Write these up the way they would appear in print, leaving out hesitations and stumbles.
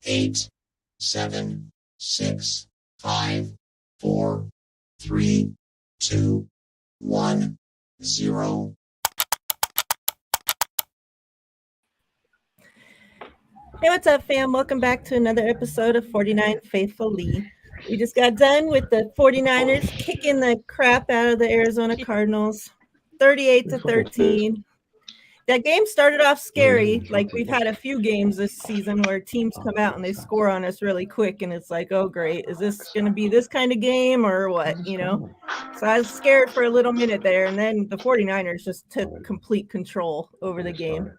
8, 7, 6, 5, 4, 3, 2, 1, 0. Hey, what's up, fam? Welcome back to another episode of 49 Faithfullee. We just got done with the 49ers kicking the crap out of the Arizona Cardinals, 38-13. That game started off scary. Like, we've had a few games this season where teams come out and they score on us really quick, and it's like, oh, great. Is this going to be this kind of game or what, So I was scared for a little minute there, and then the 49ers just took complete control over the game.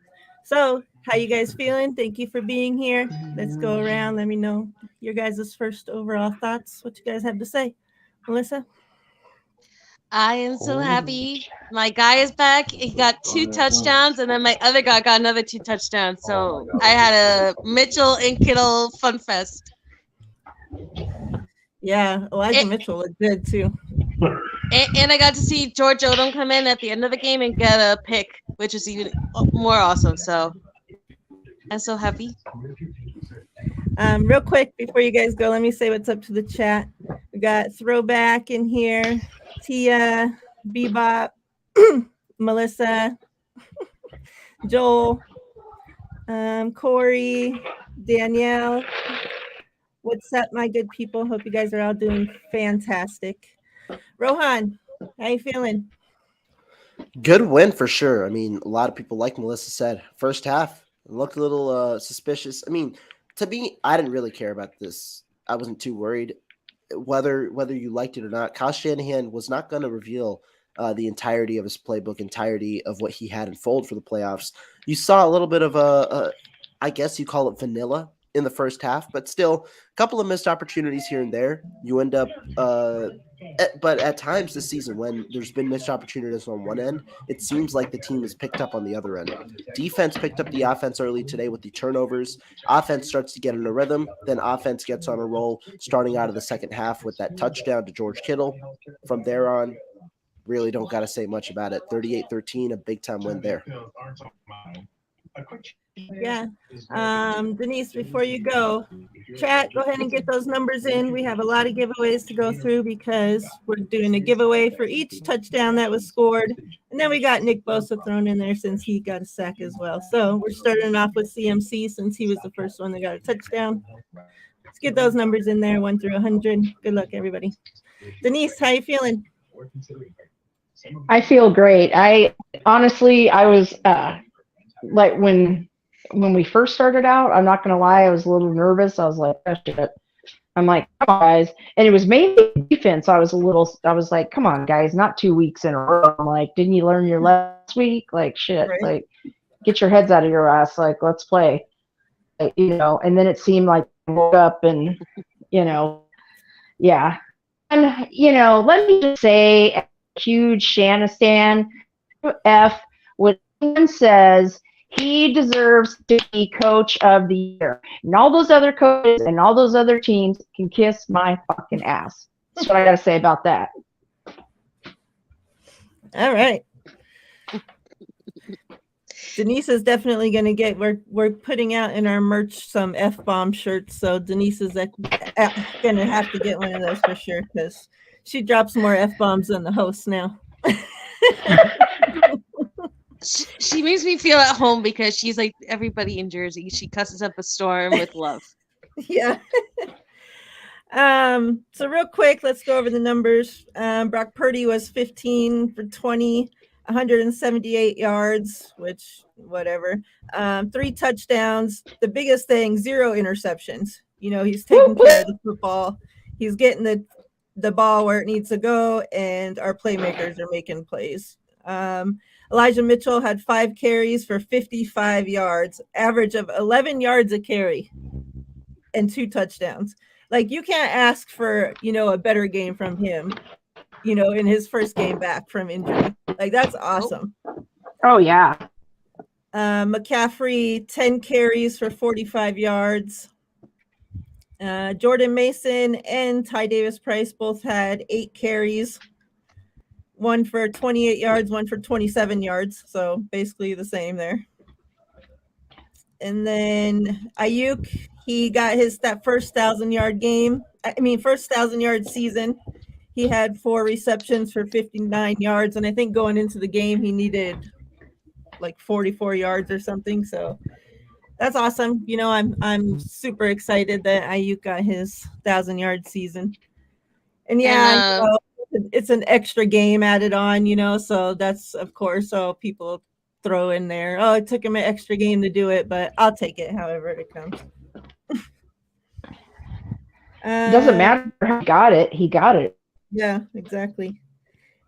So, how you guys feeling? Thank you for being here. Let's go around. Let me know your guys' first overall thoughts. What you guys have to say. Melissa? I am so happy. My guy is back. He got 2 touchdowns, and then my other guy got another 2 touchdowns. So I had a Mitchell and Kittle fun fest. Yeah, Elijah Mitchell looked good too. And I got to see George Odom come in at the end of the game and get a pick, which is even more awesome. So I'm so happy. Real quick before you guys go, let me say what's up to the chat. We got Throwback in here, Tia, Bebop, Melissa, Joel, Corey, Danielle. What's up, my good people? Hope you guys are all doing fantastic. Rohan, how you feeling? Good win for sure. I mean, a lot of people, like Melissa said, first half looked a little suspicious. I mean, to me, I didn't really care about this. I wasn't too worried whether you liked it or not. Kyle Shanahan was not going to reveal the entirety of his playbook, entirety of what he had in fold for the playoffs. You saw a little bit of I guess you call it vanilla in the first half, but still a couple of missed opportunities here and there. You end up but at times this season, when there's been missed opportunities on one end, it seems like the team has picked up on the other end. Defense picked up the offense early today with the turnovers. Offense starts to get in a rhythm. Then offense gets on a roll starting out of the second half with that touchdown to George Kittle. From there on, really don't got to say much about it. 38-13, a big-time win there. Yeah. Denise, before you go, chat, go ahead and get those numbers in. We have a lot of giveaways to go through because we're doing a giveaway for each touchdown that was scored. And then we got Nick Bosa thrown in there since he got a sack as well. So we're starting off with CMC since he was the first one that got a touchdown. Let's get those numbers in there, 1 through 100. Good luck, everybody. Denise, how you feeling? I feel great. I was like when we first started out, I'm not going to lie, I was a little nervous. I was like, oh, shit. I'm like, come on, guys. And it was mainly defense. I was like, come on, guys, not 2 weeks in a row. I'm like, didn't you learn your last week? Like, shit, right. Like, get your heads out of your ass. Like, let's play. Like, and then it seemed like I woke up and, yeah. And, let me just say, a huge Shanistan F, when someone says he deserves to be coach of the year. And all those other coaches and all those other teams can kiss my fucking ass. That's what I got to say about that. All right. Denise is definitely going to get, we're putting out in our merch some F-bomb shirts. So Denise is going to have to get one of those for sure because she drops more F-bombs than the host now. She makes me feel at home because she's like everybody in Jersey. She cusses up a storm with love. Yeah. So real quick, let's go over the numbers. Brock Purdy was 15 for 20, 178 yards, which whatever. 3 touchdowns. The biggest thing, 0 interceptions. He's taking care of the football. He's getting the ball where it needs to go, and our playmakers are making plays. Elijah Mitchell had 5 carries for 55 yards, average of 11 yards a carry, and 2 touchdowns. Like, you can't ask for, a better game from him, in his first game back from injury. Like, that's awesome. Oh, yeah. McCaffrey, 10 carries for 45 yards. Jordan Mason and Ty Davis-Price both had 8 carries. 1 for 28 yards, 1 for 27 yards. So basically the same there. And then Ayuk, he got that first 1,000-yard game. First 1,000-yard season. He had 4 receptions for 59 yards, and I think going into the game he needed like 44 yards or something. So that's awesome. I'm super excited that Ayuk got his 1,000-yard season. And it's an extra game added on, so that's of course, so people throw in there, oh, it took him an extra game to do it, but I'll take it however it comes. Doesn't matter how he got it. Yeah, exactly.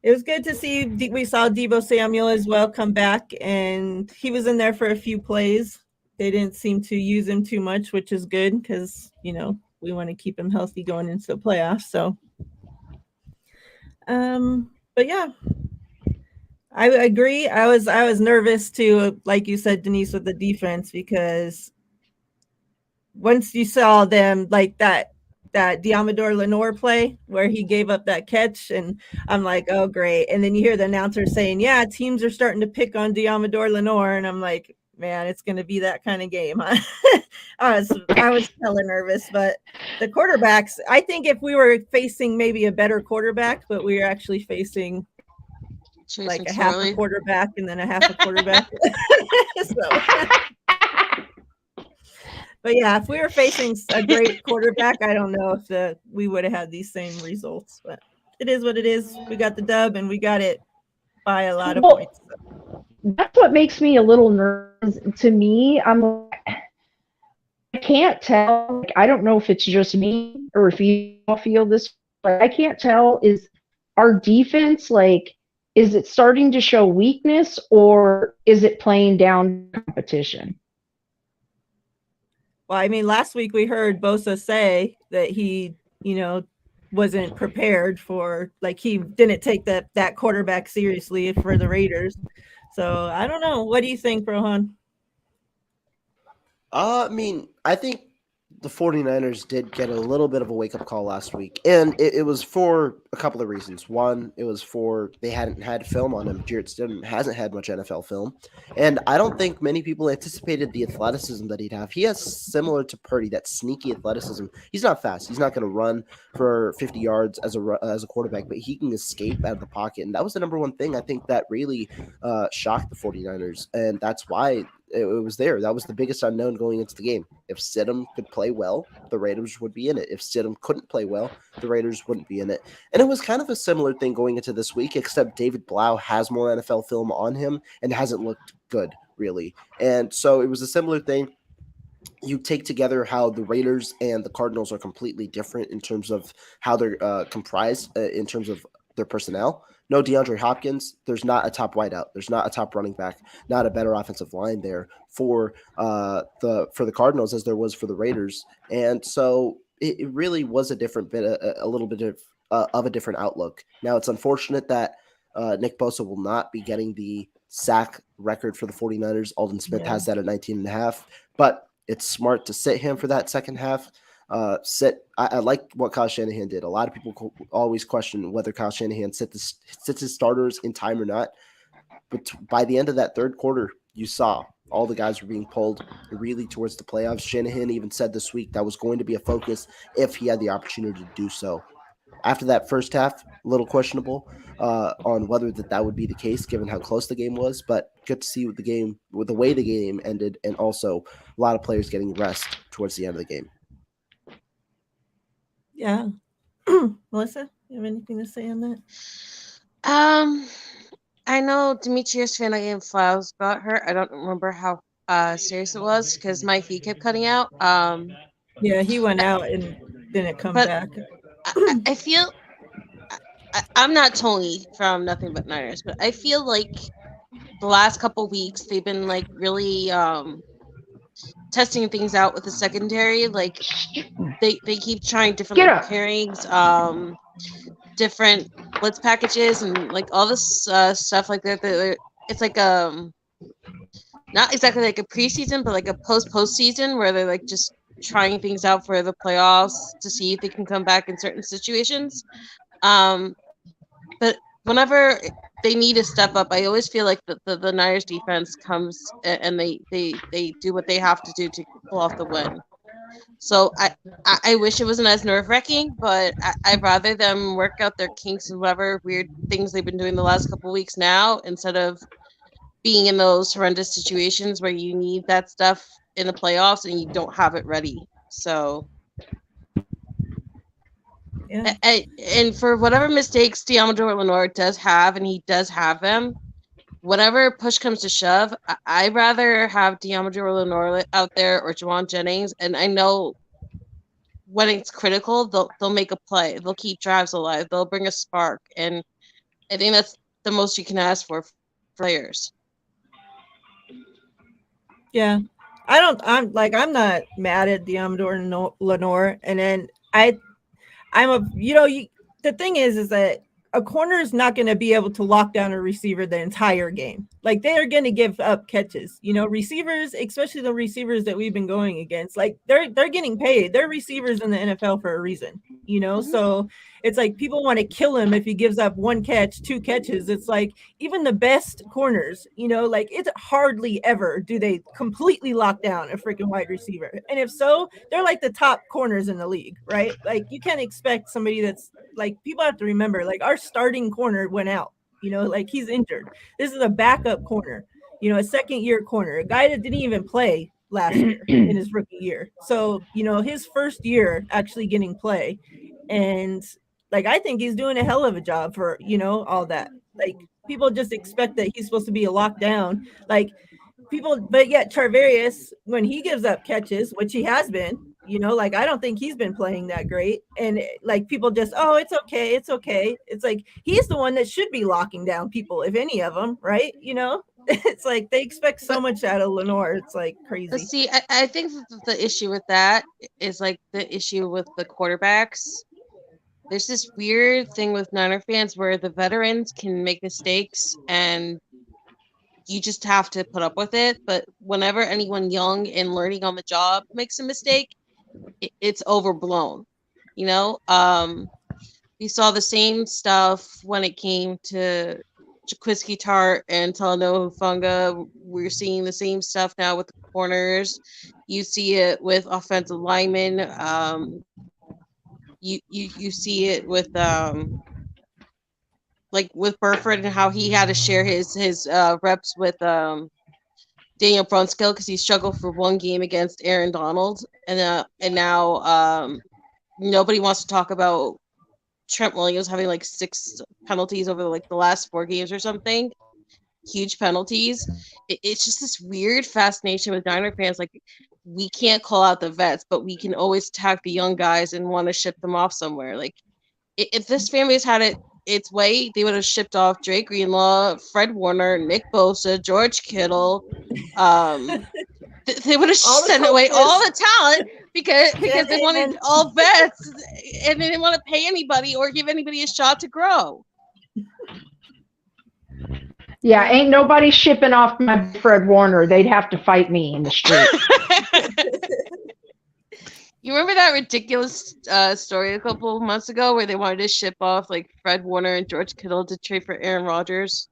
It was good to see. We saw Deebo Samuel as well come back, and he was in there for a few plays. They didn't seem to use him too much, which is good because we want to keep him healthy going into the playoffs. So, but yeah, I agree. I was nervous too, like you said, Denise, with the defense, because once you saw them like that Diamador Lenore play where he gave up that catch, and I'm like, oh great. And then you hear the announcer saying, yeah, teams are starting to pick on Diamador Lenore, and I'm like, man, it's going to be that kind of game. I was hella nervous, but the quarterbacks, I think if we were facing maybe a better quarterback, but we were actually facing like a half a quarterback and then a half a quarterback. So but yeah, if we were facing a great quarterback, I don't know if we would have had these same results. But it is what it is. We got the dub, and we got it by a lot of points. That's what makes me a little nervous. To me, I can't tell. Like, I don't know if it's just me or if you all feel this, but I can't tell. Is our defense is it starting to show weakness, or is it playing down competition? Well, last week we heard Bosa say that he, wasn't prepared for, like, he didn't take that quarterback seriously for the Raiders. So I don't know. What do you think, Rohan? I think the 49ers did get a little bit of a wake-up call last week, and it was for a couple of reasons. One, it was for they hadn't had film on him. Jarrett Stidham hasn't had much NFL film, and I don't think many people anticipated the athleticism that he'd have. He has, similar to Purdy, that sneaky athleticism. He's not fast. He's not going to run for 50 yards as a quarterback, but he can escape out of the pocket, and that was the number one thing I think that really shocked the 49ers, and that's why it was there. That was the biggest unknown going into the game. If Stidham could play well, the Raiders would be in it. If Stidham couldn't play well, the Raiders wouldn't be in it. And it was kind of a similar thing going into this week, except David Blau has more NFL film on him and hasn't looked good, really. And so it was a similar thing. You take together how the Raiders and the Cardinals are completely different in terms of how they're comprised in terms of their personnel. No DeAndre Hopkins. There's not a top wideout. There's not a top running back. Not a better offensive line there for the Cardinals as there was for the Raiders. And so it really was a different bit, a little bit of a different outlook. Now it's unfortunate that Nick Bosa will not be getting the sack record for the 49ers. Aldon Smith has that at 19.5, but it's smart to sit him for that second half. I like what Kyle Shanahan did. A lot of people always question whether Kyle Shanahan sits his starters in time or not. But by the end of that third quarter, you saw all the guys were being pulled really towards the playoffs. Shanahan even said this week that was going to be a focus if he had the opportunity to do so. After that first half, a little questionable on whether that would be the case given how close the game was, but good to see with the way the game ended, and also a lot of players getting rest towards the end of the game. Yeah. Melissa, you have anything to say on that? I know Demetrius Flannigan-Flowers got hurt. I don't remember how serious it was because my feed kept cutting out. Yeah, he went out and didn't come back. I feel I'm not Tony from Nothing But Niners, but I feel like the last couple weeks they've been like really testing things out with the secondary. Like they keep trying different pairings, different blitz packages, and like all this stuff like that. It's like not exactly like a preseason, but like a postseason where they're like just trying things out for the playoffs to see if they can come back in certain situations. But whenever they need to step up, I always feel like the Niners defense comes and they do what they have to do to pull off the win. So I wish it wasn't as nerve wracking, but I'd rather them work out their kinks and whatever weird things they've been doing the last couple of weeks now, instead of being in those horrendous situations where you need that stuff in the playoffs and you don't have it ready. So, Yeah. and for whatever mistakes Diamador Lenore does have, and he does have them, whenever push comes to shove, I'd rather have Diamador Lenore out there or Juwan Jennings. And I know when it's critical, they'll make a play. They'll keep drives alive. They'll bring a spark. And I think that's the most you can ask for players. Yeah. I'm not mad at Diamador Lenore. And then the thing is that a corner is not going to be able to lock down a receiver the entire game. Like, they are going to give up catches. Receivers, especially the receivers that we've been going against, like they're getting paid. They're receivers in the NFL for a reason. So it's like people want to kill him if he gives up one catch, two catches. It's like even the best corners, like it's hardly ever do they completely lock down a freaking wide receiver. And if so, they're like the top corners in the league, right? Like, you can't expect somebody that's like, people have to remember, like, our starting corner went out, like he's injured. This is a backup corner, a second-year corner, a guy that didn't even play last year in his rookie year. So, his first year actually getting play. And like, I think he's doing a hell of a job for, all that. Like, people just expect that he's supposed to be a lockdown. Like, but yet Charvarius, when he gives up catches, which he has been, like, I don't think he's been playing that great. And like, people just, oh, it's okay. It's like, he's the one that should be locking down people, if any of them, right? It's like they expect so much out of Lenore. It's like crazy. See, I think the issue with that is like the issue with the quarterbacks. There's this weird thing with Niner fans where the veterans can make mistakes and you just have to put up with it. But whenever anyone young and learning on the job makes a mistake, it's overblown. We saw the same stuff when it came to Jaquiski Tart and Talanoa Hufanga. We're seeing the same stuff now with the corners. You see it with offensive linemen. You see it with like with Burford and how he had to share his reps with Daniel Brunskill because he struggled for one game against Aaron Donald, and now nobody wants to talk about Trent Williams having like 6 penalties over like the last 4 games or something. Huge penalties. It's just this weird fascination with Niner fans. Like, we can't call out the vets, but we can always attack the young guys and want to ship them off somewhere. Like, if this family has had it its way, they would have shipped off Dre Greenlaw, Fred Warner, Nick Bosa, George Kittle. They would have sent away all the talent because they wanted all vets and they didn't want to pay anybody or give anybody a shot to grow. Yeah, ain't nobody shipping off my Fred Warner. They'd have to fight me in the street. You remember that ridiculous story a couple of months ago where they wanted to ship off like Fred Warner and George Kittle to trade for Aaron Rodgers?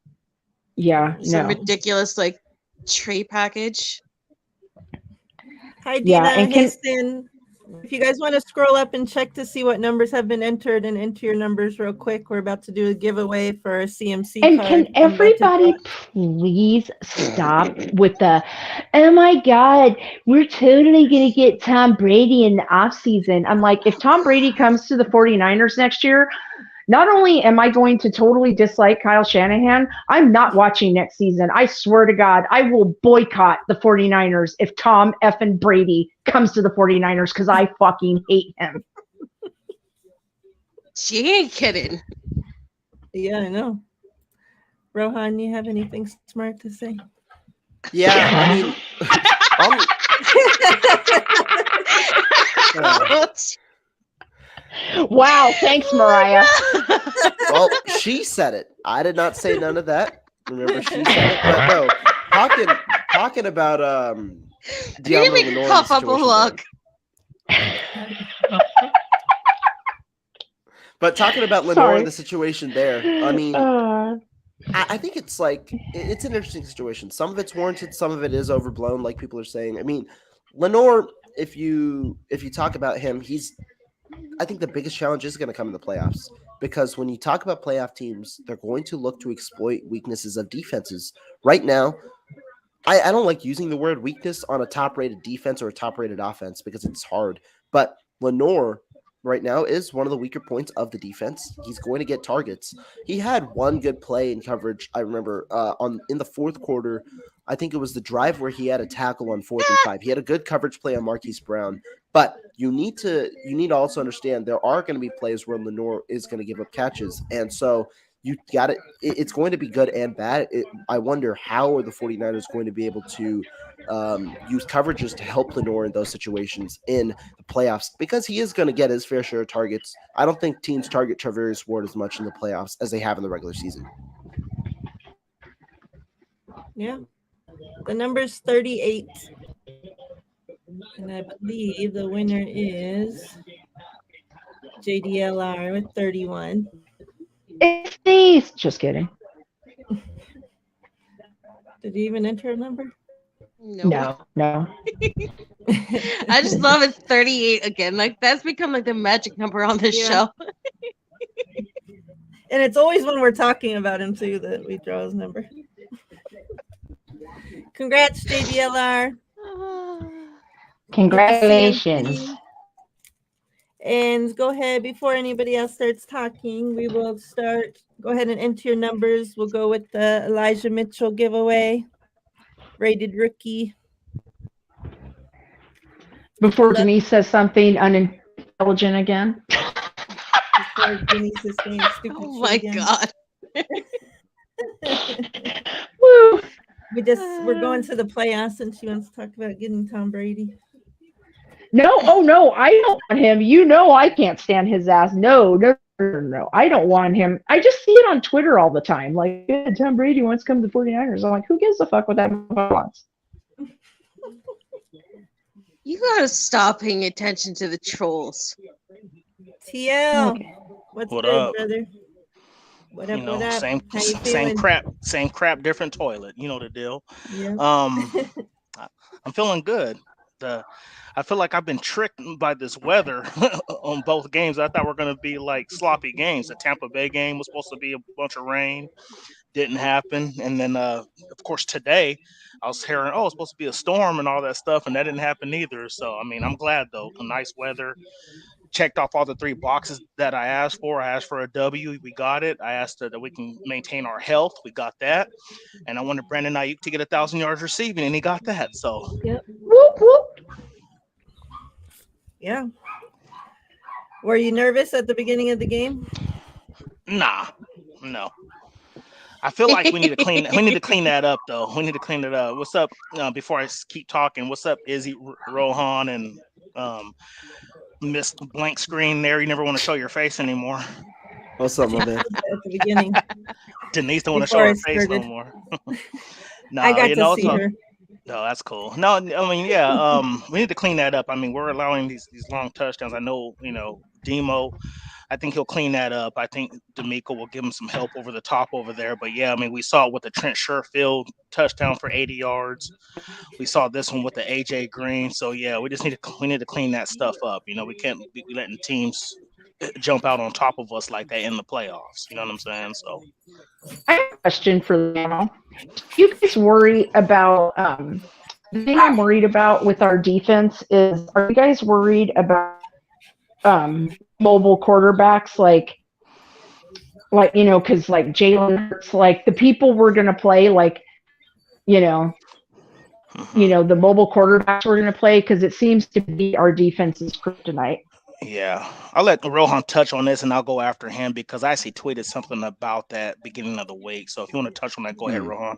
Yeah, some ridiculous like trade package. Hi, Dina. Hey, Stin. If you guys want to scroll up and check to see what numbers have been entered and enter your numbers real quick, we're about to do a giveaway for a CMC and card. Can everybody please stop with the, oh my God, we're totally going to get Tom Brady in the offseason. I'm like, if Tom Brady comes to the 49ers next year, not only am I going to totally dislike Kyle Shanahan, I'm not watching next season. I swear to God, I will boycott the 49ers if Tom effing Brady comes to the 49ers because I fucking hate him. She ain't kidding. Yeah, I know. Rohan, you have anything smart to say? Yeah, I mean... Wow, thanks, Miriah. Well, she said it. I did not say none of that. Remember, she said it. But no, talking about you didn't make me cough up a look. But talking about Lenore and the situation there, I mean, I think it's like it's an interesting situation. Some of it's warranted, some of it is overblown, like people are saying. I mean, Lenore, if you talk about him, I think the biggest challenge is going to come in the playoffs, because when you talk about playoff teams, they're going to look to exploit weaknesses of defenses. Right now, I don't like using the word weakness on a top-rated defense or a top-rated offense because it's hard. But Lenore right now is one of the weaker points of the defense. He's going to get targets. He had one good play in coverage. I remember in the fourth quarter, I think it was the drive where he had a tackle on 4th and 5. He had a good coverage play on Marquise Brown. But you need to also understand there are going to be plays where Lenore is going to give up catches, and so you got it. It's going to be good and bad. I wonder how are the 49ers going to be able to use coverages to help Lenore in those situations in the playoffs, because he is going to get his fair share of targets. I don't think teams target Travarius Ward as much in the playoffs as they have in the regular season. Yeah. The number's 38. And I believe the winner is JDLR with 31. It's these. Just kidding. Did he even enter a number? No. I just love it's 38 again. Like that's become like the magic number on this show. And it's always when we're talking about him too that we draw his number. Congrats, JDLR. Congratulations. And go ahead, before anybody else starts talking, we will start. Go ahead and enter your numbers. We'll go with the Elijah Mitchell giveaway, rated rookie. Before Denise says something unintelligent again. Before Denise is saying stupid Oh my shit again. God. Woo. We're going to the playoffs, and she wants to talk about getting Tom Brady. No, I don't want him. You know I can't stand his ass. No. I don't want him. I just see it on Twitter all the time. Like, yeah, Tom Brady wants to come to the 49ers. I'm like, who gives a fuck what that wants? You gotta stop paying attention to the trolls. TL, Okay. what's What good, up? brother? What up? You know, What up? same How you same feeling? crap, different toilet. You know the deal. Yeah. I'm feeling good. I feel like I've been tricked by this weather on both games. I thought were going to be like sloppy games. The Tampa Bay game was supposed to be a bunch of rain, didn't happen, and then of course today I was hearing, it's supposed to be a storm and all that stuff, and that didn't happen either. So I mean, I'm glad though. Nice weather. Checked off all the 3 boxes that I asked for. I asked for a W. We got it. I asked that we can maintain our health. We got that. And I wanted Brandon Ayuk to get 1,000 yards receiving, and he got that. So, Yep. Whoop, whoop. Yeah. Were you nervous at the beginning of the game? nah, no. I feel like we need to clean that up, though. We need to clean it up. What's up? Before I keep talking, what's up, Izzy, Rohan, and Miss Blank Screen there? You never want to show your face anymore. What's up, my man? At the beginning. Denise don't want to show Before I her face no started. more. No, I got to it's see all- her. No, that's cool. No, I mean, yeah, we need to clean that up. I mean, we're allowing these long touchdowns. I know, Demo, I think he'll clean that up. I think D'Amico will give him some help over the top over there. But yeah, I mean, we saw it with the Trent Sherfield touchdown for 80 yards. We saw this one with the AJ Green. So yeah, we need to clean that stuff up. We can't be letting teams jump out on top of us like that in the playoffs. You know what I'm saying? So I have a question for you. Do you guys worry about the thing I'm worried about with our defense is, are you guys worried about mobile quarterbacks like because like Jalen Hurts, like the people we're gonna play, like the mobile quarterbacks we're gonna play, because it seems to be our defense's kryptonite. yeah, I'll let Rohan touch on this, and I'll go after him because I actually tweeted something about that beginning of the week. So if you want to touch on that, go ahead, Rohan.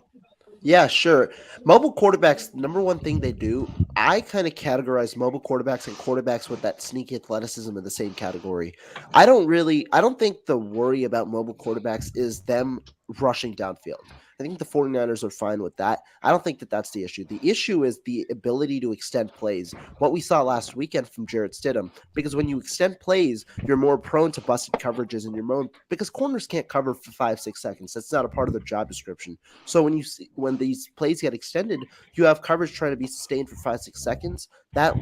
Yeah, sure. Mobile quarterbacks, number one thing they do, I kind of categorize mobile quarterbacks and quarterbacks with that sneaky athleticism in the same category. I don't think the worry about mobile quarterbacks is them rushing downfield. I think the 49ers are fine with that. I don't think that that's the issue. The issue is the ability to extend plays. What we saw last weekend from Jarrett Stidham, because when you extend plays, you're more prone to busted coverages, and you're more because corners can't cover for 5-6 seconds. That's not a part of their job description. So when these plays get extended, you have coverage trying to be sustained for 5-6 seconds. That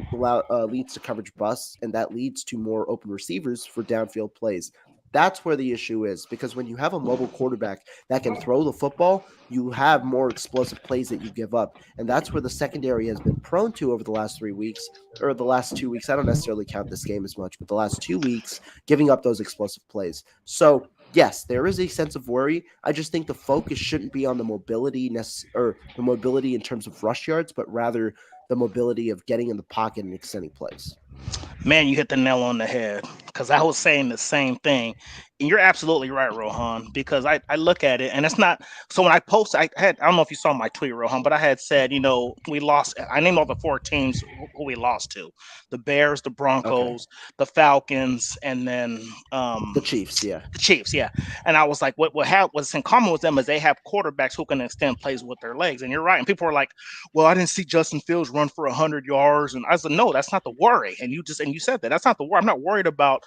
leads to coverage busts, and that leads to more open receivers for downfield plays. That's where the issue is, because when you have a mobile quarterback that can throw the football, you have more explosive plays that you give up. And that's where the secondary has been prone to over the last 3 weeks, or the last 2 weeks. I don't necessarily count this game as much, but the last 2 weeks, giving up those explosive plays. So, yes, there is a sense of worry. I just think the focus shouldn't be on the mobility or the mobility in terms of rush yards, but rather the mobility of getting in the pocket and extending plays. Man, you hit the nail on the head, because I was saying the same thing. And you're absolutely right, Rohan, because I look at it and it's not. So when I posted, I don't know if you saw my tweet, Rohan, but I had said, we lost. I named all the 4 teams who we lost to: the Bears, the Broncos, the Falcons, and then the Chiefs. Yeah. The Chiefs, yeah. And I was like, what's in common with them is they have quarterbacks who can extend plays with their legs. And you're right. And people are like, well, I didn't see Justin Fields run for 100 yards. And I said, no, that's not the worry. And you said that. That's not the worry. I'm not worried about,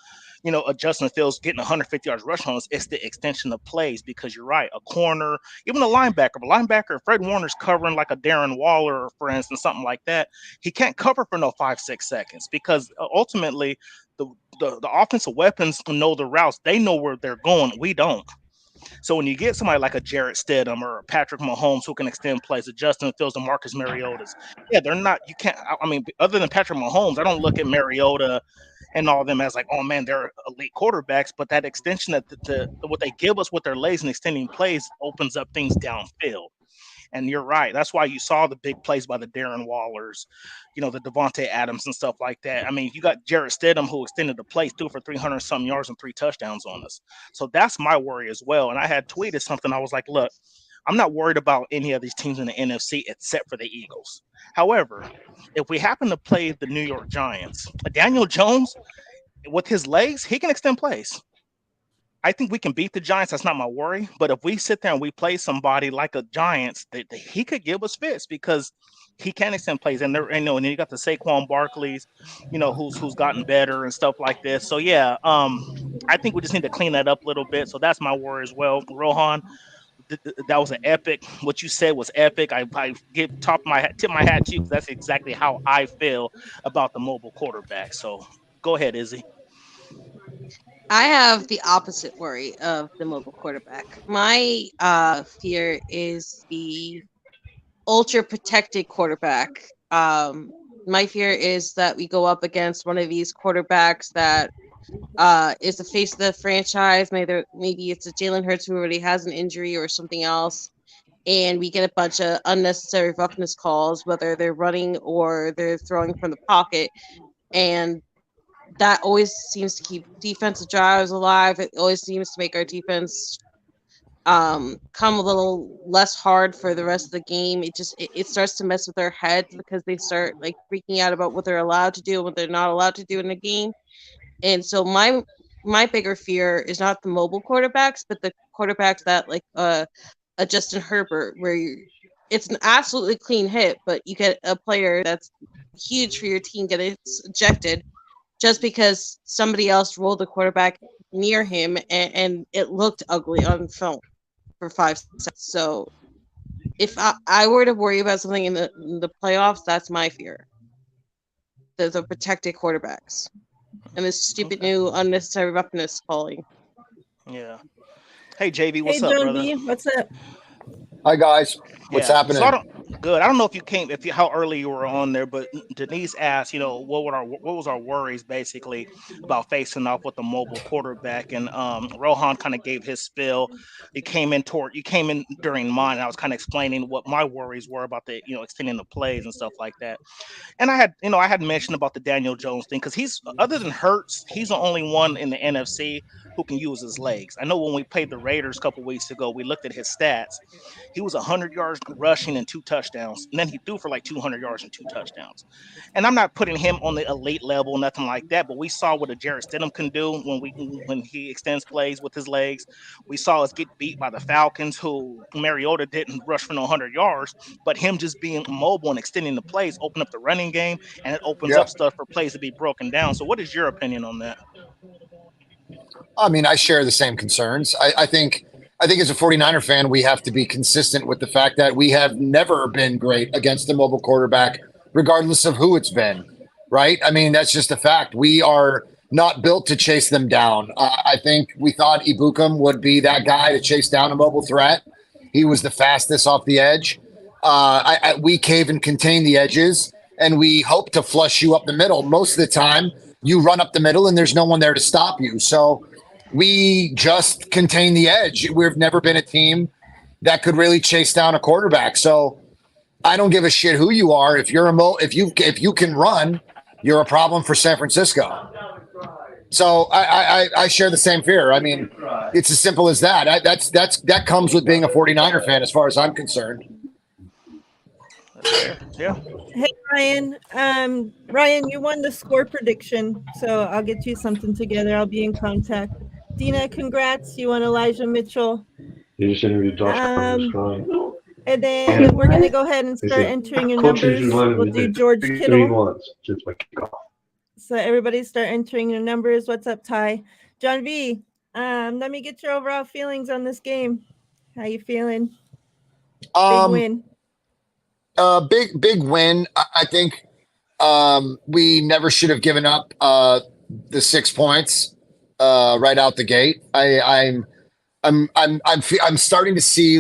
a Justin Fields getting 150 yards rush homes. It's the extension of plays, because you're right. A corner, even a linebacker, Fred Warner's covering like a Darren Waller, for instance, something like that. He can't cover for no 5-6 seconds, because ultimately the offensive weapons know the routes. They know where they're going. We don't. So when you get somebody like a Jarrett Stidham or Patrick Mahomes who can extend plays, a Justin Fields and Marcus Mariota's, they're not. You can't. I mean, other than Patrick Mahomes, I don't look at Mariota and all of them as like, oh man, they're elite quarterbacks. But that extension that what they give us with their legs and extending plays opens up things downfield. And you're right. That's why you saw the big plays by the Darren Wallers, the Devontae Adams and stuff like that. I mean, you got Jarrett Stidham who extended the plays, threw for 300 some yards and 3 touchdowns on us. So that's my worry as well. And I had tweeted something. I was like, look, I'm not worried about any of these teams in the NFC except for the Eagles. However, if we happen to play the New York Giants, Daniel Jones, with his legs, he can extend plays. I think we can beat the Giants. That's not my worry. But if we sit there and we play somebody like a Giants, that he could give us fits, because he can extend plays. And and then you got the Saquon Barkleys, who's gotten better and stuff like this. So yeah, I think we just need to clean that up a little bit. So that's my worry as well. Rohan, that was an epic. What you said was epic. I tip my hat to you, because that's exactly how I feel about the mobile quarterback. So go ahead, Izzy. I have the opposite worry of the mobile quarterback. My fear is the ultra protected quarterback. My fear is that we go up against one of these quarterbacks that is the face of the franchise. Maybe it's a Jalen Hurts who already has an injury or something else, and we get a bunch of unnecessary roughness calls, whether they're running or they're throwing from the pocket. And that always seems to keep defensive drives alive. It always seems to make our defense come a little less hard for the rest of the game. It starts to mess with their heads, because they start like freaking out about what they're allowed to do and what they're not allowed to do in the game. And so my bigger fear is not the mobile quarterbacks, but the quarterbacks that like a Justin Herbert, where it's an absolutely clean hit, but you get a player that's huge for your team getting ejected just because somebody else rolled the quarterback near him and it looked ugly on film for 5 seconds. So if I were to worry about something in the playoffs, that's my fear. The protected quarterbacks and this stupid new unnecessary roughness calling. Yeah. Hey JV, what's up, John brother? B, what's up? Hi guys, what's happening? So good. I don't know how early you were on there, but Denise asked, what was our worries basically about facing off with the mobile quarterback, and Rohan kind of gave his spill. You came in during mine, and I was kind of explaining what my worries were about the extending the plays and stuff like that. And I had mentioned about the Daniel Jones thing, because he's, other than Hurts, he's the only one in the NFC who can use his legs. I know when we played the Raiders a couple weeks ago, we looked at his stats. He was 100 yards rushing and 2 touchdowns. touchdowns, and then he threw for like 200 yards and 2 touchdowns. And I'm not putting him on the elite level, nothing like that. But we saw what a Jarrett Stidham can do when he extends plays with his legs. We saw us get beat by the Falcons, who Mariota didn't rush for no 100 yards, but him just being mobile and extending the plays open up the running game, and it opens up stuff for plays to be broken down. So, what is your opinion on that? I mean, I share the same concerns. I think as a 49er fan, we have to be consistent with the fact that we have never been great against a mobile quarterback, regardless of who it's been, right? I mean, that's just a fact. We are not built to chase them down. I think we thought Ibukum would be that guy to chase down a mobile threat. He was the fastest off the edge. We cave and contain the edges, and we hope to flush you up the middle. Most of the time, you run up the middle, and there's no one there to stop you. So we just contain the edge. We've never been a team that could really chase down a quarterback. So I don't give a shit who you are. If you're if you can run, you're a problem for San Francisco. So I share the same fear. I mean, it's as simple as that. That comes with being a 49er fan, as far as I'm concerned. Yeah. Hey Ryan. Ryan, you won the score prediction, so I'll get you something together. I'll be in contact. Dina, congrats. You won Elijah Mitchell. You just interviewed Josh. And then we're going to go ahead and start entering your numbers. We'll do George Kittle. So everybody start entering your numbers. What's up, Ty? John V, let me get your overall feelings on this game. How you feeling? Big win. Big win. I think we never should have given up the 6 points right out the gate. I'm starting to see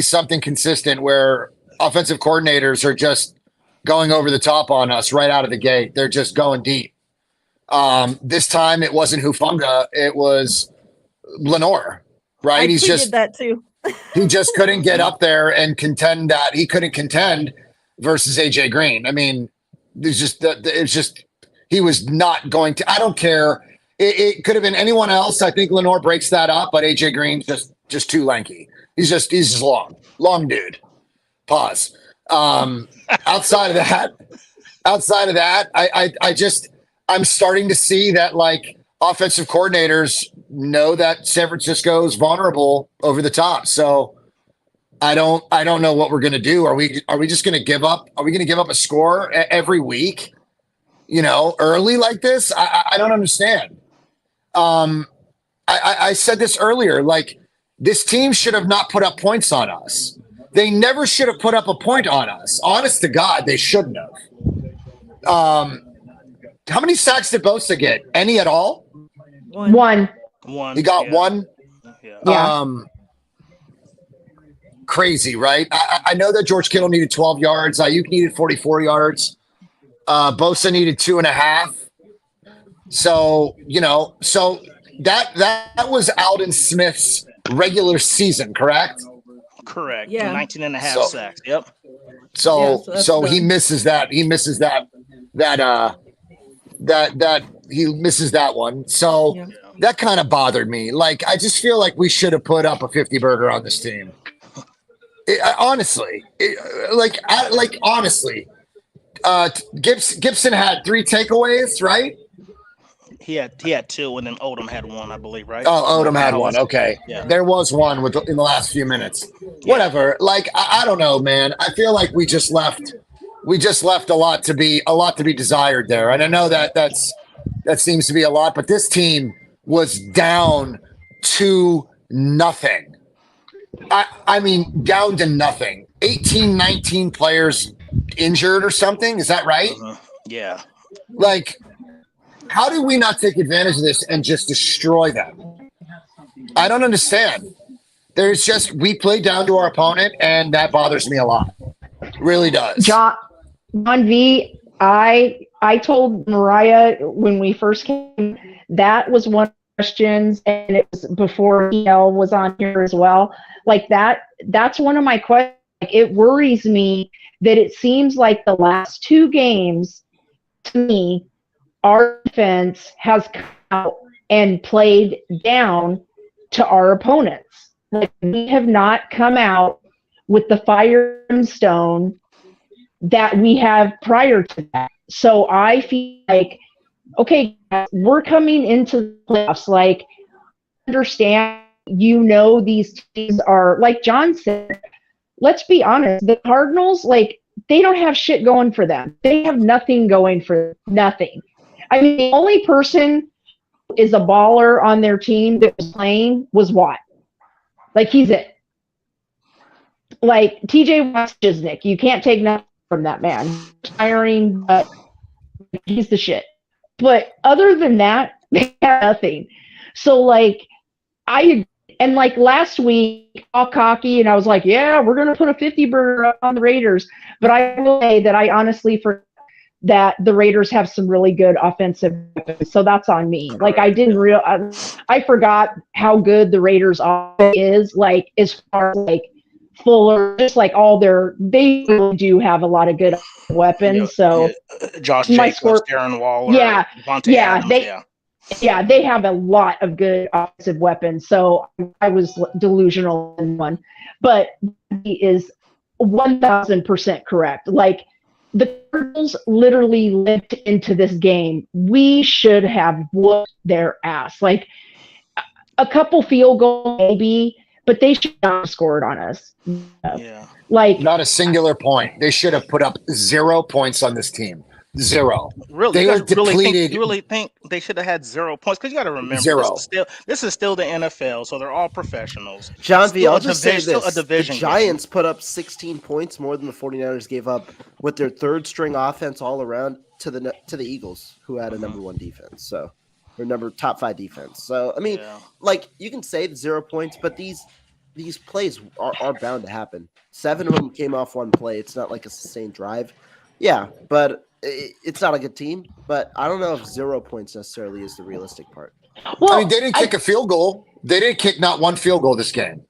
something consistent where offensive coordinators are just going over the top on us right out of the gate. They're just going deep. This time it wasn't Hufanga, it was Lenore, right? He's just that too. He just couldn't get up there and contend that he couldn't contend versus AJ Green. I mean, he was not going to. I don't care. It could have been anyone else. I think Lenore breaks that up, but AJ Green's just too lanky. He's just long dude. Pause. Outside of that, I'm starting to see that like offensive coordinators know that San Francisco is vulnerable over the top. So I don't know what we're going to do. Are we just going to give up? Are we going to give up a score every week? Early like this? I don't understand. I said this earlier, like this team should have not put up points on us. They never should have put up a point on us. Honest to God, they shouldn't have. How many sacks did Bosa get? Any at all? One. He got one? Yeah. Crazy, right? I know that George Kittle needed 12 yards. Ayuk needed 44 yards. Bosa needed 2.5. So, that was Alden Smith's regular season, correct? Correct. Yeah. 19 and a half sacks. Yep. So he misses that. He misses that he misses that one. So that kind of bothered me. Like, I just feel like we should have put up a 50 burger on this team. Honestly, Gibson had 3 takeaways, right? He had 2, and then Odom had 1, I believe, right? Oh, Odom had 1. Okay. Yeah. There was one in the last few minutes. Yeah. Whatever. Like, I don't know, man. I feel like we just left a lot to be desired there. And I know that seems to be a lot, but this team was down to nothing. I mean, down to nothing. 18, 19 players injured or something. Is that right? Yeah. Like, how did we not take advantage of this and just destroy them? I don't understand. We played down to our opponent, and that bothers me a lot. It really does. John V, I told Miriah when we first came, that was one of the questions, and it was before EL was on here as well. Like that's one of my questions. Like, it worries me that it seems like the last 2 games, to me, our defense has come out and played down to our opponents. Like, we have not come out with the fire and stone that we have prior to that. So I feel like, okay, we're coming into the playoffs. Like, understand, these teams are, like John said, let's be honest, the Cardinals, like, they don't have shit going for them. They have nothing going for them. Nothing. I mean, the only person who is a baller on their team that was playing was Watt. Like, he's it. Like, TJ Watt's Nick. You can't take nothing from that man. He's tiring, but he's the shit. But other than that, they have nothing. So, like, and like last week, all cocky, and I was like, yeah, we're going to put a 50 burger on the Raiders. But I will say that I honestly forgot that the Raiders have some really good offensive weapons. So that's on me. Like, I didn't I forgot how good the Raiders is, like, as far as like Fuller, just like they really do have a lot of good weapons. So Josh Jacobs, Darren Waller, Devontae Adams, they have a lot of good offensive weapons. So I was delusional in one, but he is 1,000% correct. Like, the Cardinals literally limped into this game. We should have whooped their ass. Like, a couple field goals maybe, but they should not have scored on us. Yeah. Like, not a singular point. They should have put up 0 points on this team. 0. Really? They were depleted. You really think they should have had 0 points? Because you got to remember, 0. This is still the NFL, so they're all professionals. John V, I'll just say this. Still a division the Giants put up 16 points more than the 49ers gave up with their third string offense all around to the Eagles, who had a number 1 defense. So, or top 5 defense. So, I mean, like, you can say the 0 points, but these plays are bound to happen. 7 of them came off one play. It's not like a sustained drive. Yeah, but it's not a good team, but I don't know if 0 points necessarily is the realistic part. Well, I mean, they didn't kick a field goal. They didn't kick not one field goal this game.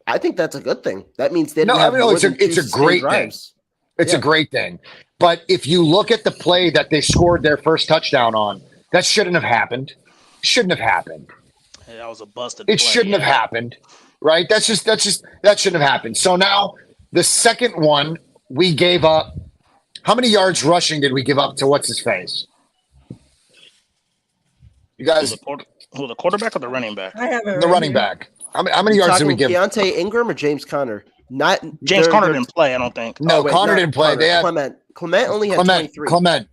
I think that's a good thing. That means they didn't have more than it's a great drives. thing. It's a great thing. But if you look at the play that they scored their first touchdown on, that shouldn't have happened. Shouldn't have happened. Yeah, that was a busted It play, shouldn't have happened, right? That shouldn't have happened. So now the second one, we gave up. How many yards rushing did we give up to what's his face? You guys, who, the quarterback or the running back? I have it the running back. How many yards did we give? Deontay Ingram or James Conner? Not James Conner didn't play, I don't think. No, Conner didn't play. They had Clement only had 23. Clement,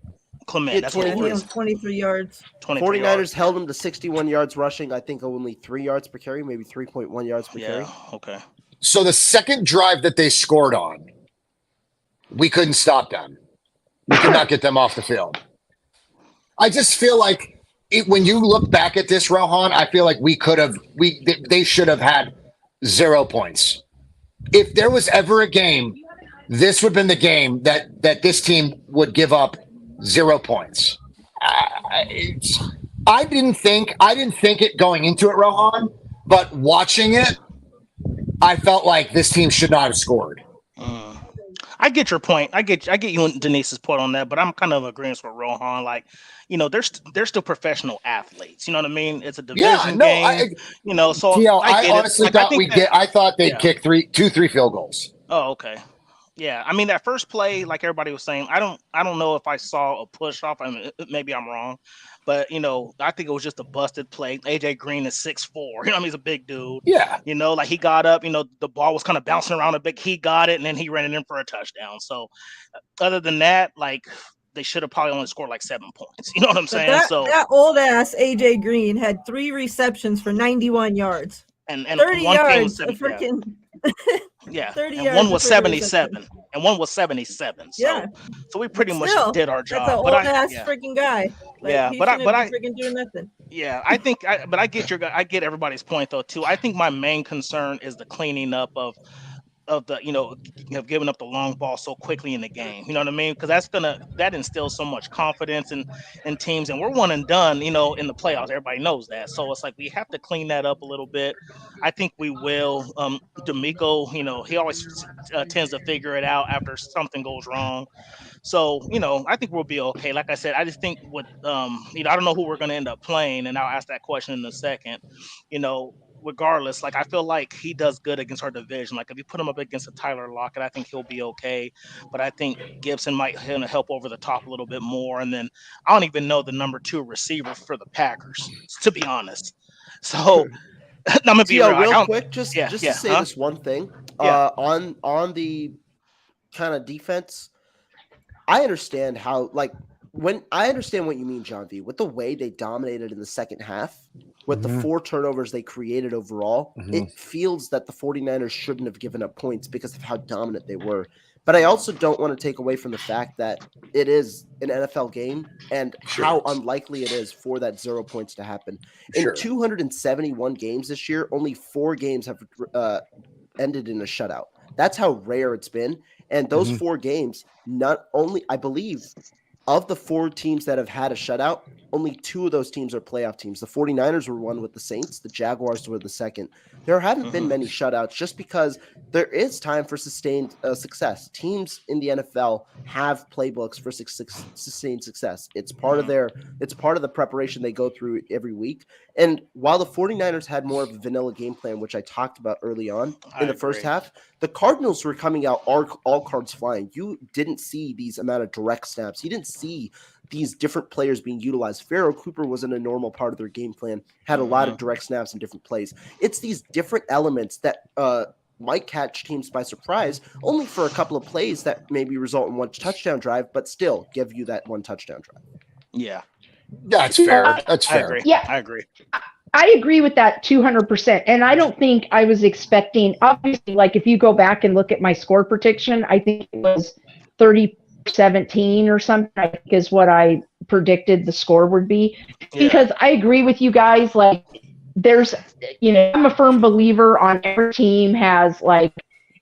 that's what it was. 23 yards. 23 49ers yards. held him to 61 yards rushing. I think only 3 yards per carry, maybe 3.1 yards per carry. Okay. So the second drive that they scored on, we couldn't stop them. We could not get them off the field. I just feel like when you look back at this, Rohan, I feel like they should have had 0 points. If there was ever a game, this would have been the game that this team would give up 0 points. I didn't think it going into it, Rohan, but watching it, I felt like this team should not have scored. I get your point. I get you and Denise's point on that, but I'm kind of agreeing with Rohan. Like, they're still professional athletes. You know what I mean? It's a division game. So I honestly thought I thought they'd kick 2-3 field goals. Oh, okay. Yeah, I mean, that first play, like everybody was saying, I don't know if I saw a push off. I mean, maybe I'm wrong, but I think it was just a busted play. AJ Green is 6'4". He's a big dude. Yeah. Like he got up. The ball was kind of bouncing around a bit. He got it, and then he ran it in for a touchdown. So, other than that, like, they should have probably only scored like 7 points. You know what I'm saying? That old ass AJ Green had 3 receptions for 91 yards. And 30 one yards. thing was Freaking. Yeah, 30 and yards one was 77, and one was 77. So, so we pretty much did our job. That's an old ass freaking guy. Like, but I freaking doing nothing. Yeah, I think, but I get everybody's point though too. I think my main concern is the cleaning up of the giving up the long ball so quickly in the game. You know what I mean? Because that instills so much confidence in teams, and we're one and done. In the playoffs, everybody knows that. So it's like we have to clean that up a little bit. I think we will. D'Amico, he always tends to figure it out after something goes wrong. So, I think we'll be okay. Like I said, I just think I don't know who we're going to end up playing, and I'll ask that question in a second. regardless, like I feel like he does good against our division. Like if you put him up against a Tyler Lockett, I think he'll be okay. But I think Gibson might help over the top a little bit more. And then I don't even know the number 2 receiver for the Packers, to be honest. So I'm gonna be real. Like, real quick, just to say huh? this one thing. Yeah. On the kind of defense, I understand how I understand what you mean, John V. With the way they dominated in the second half, with the 4 turnovers they created overall, it feels that the 49ers shouldn't have given up points because of how dominant they were. But I also don't want to take away from the fact that it is an NFL game and how unlikely it is for that 0 points to happen. In 271 games this year, only 4 games have ended in a shutout. That's how rare it's been. And those 4 games, not only, I believe, of the 4 teams that have had a shutout, only 2 of those teams are playoff teams. The 49ers were one with the Saints. The Jaguars were the second. There haven't been many shutouts just because there is time for sustained success. Teams in the NFL have playbooks for sustained success. It's part of the preparation they go through every week. And while the 49ers had more of a vanilla game plan, which I talked about early on in the first half, the Cardinals were coming out all cards flying. You didn't see these amount of direct snaps. You didn't see these different players being utilized. Pharaoh Cooper wasn't a normal part of their game plan, had a lot of direct snaps and different plays. It's these different elements that might catch teams by surprise, only for a couple of plays that maybe result in 1 touchdown drive, but still give you that 1 touchdown drive. Yeah. That's fair. That's fair. I agree. Yeah. I agree. I agree with that 200%. And I don't think I was expecting, obviously, like if you go back and look at my score prediction, I think it was 30-17 or something, I think is what I predicted the score would be. Because I agree with you guys. Like there's, I'm a firm believer on every team has like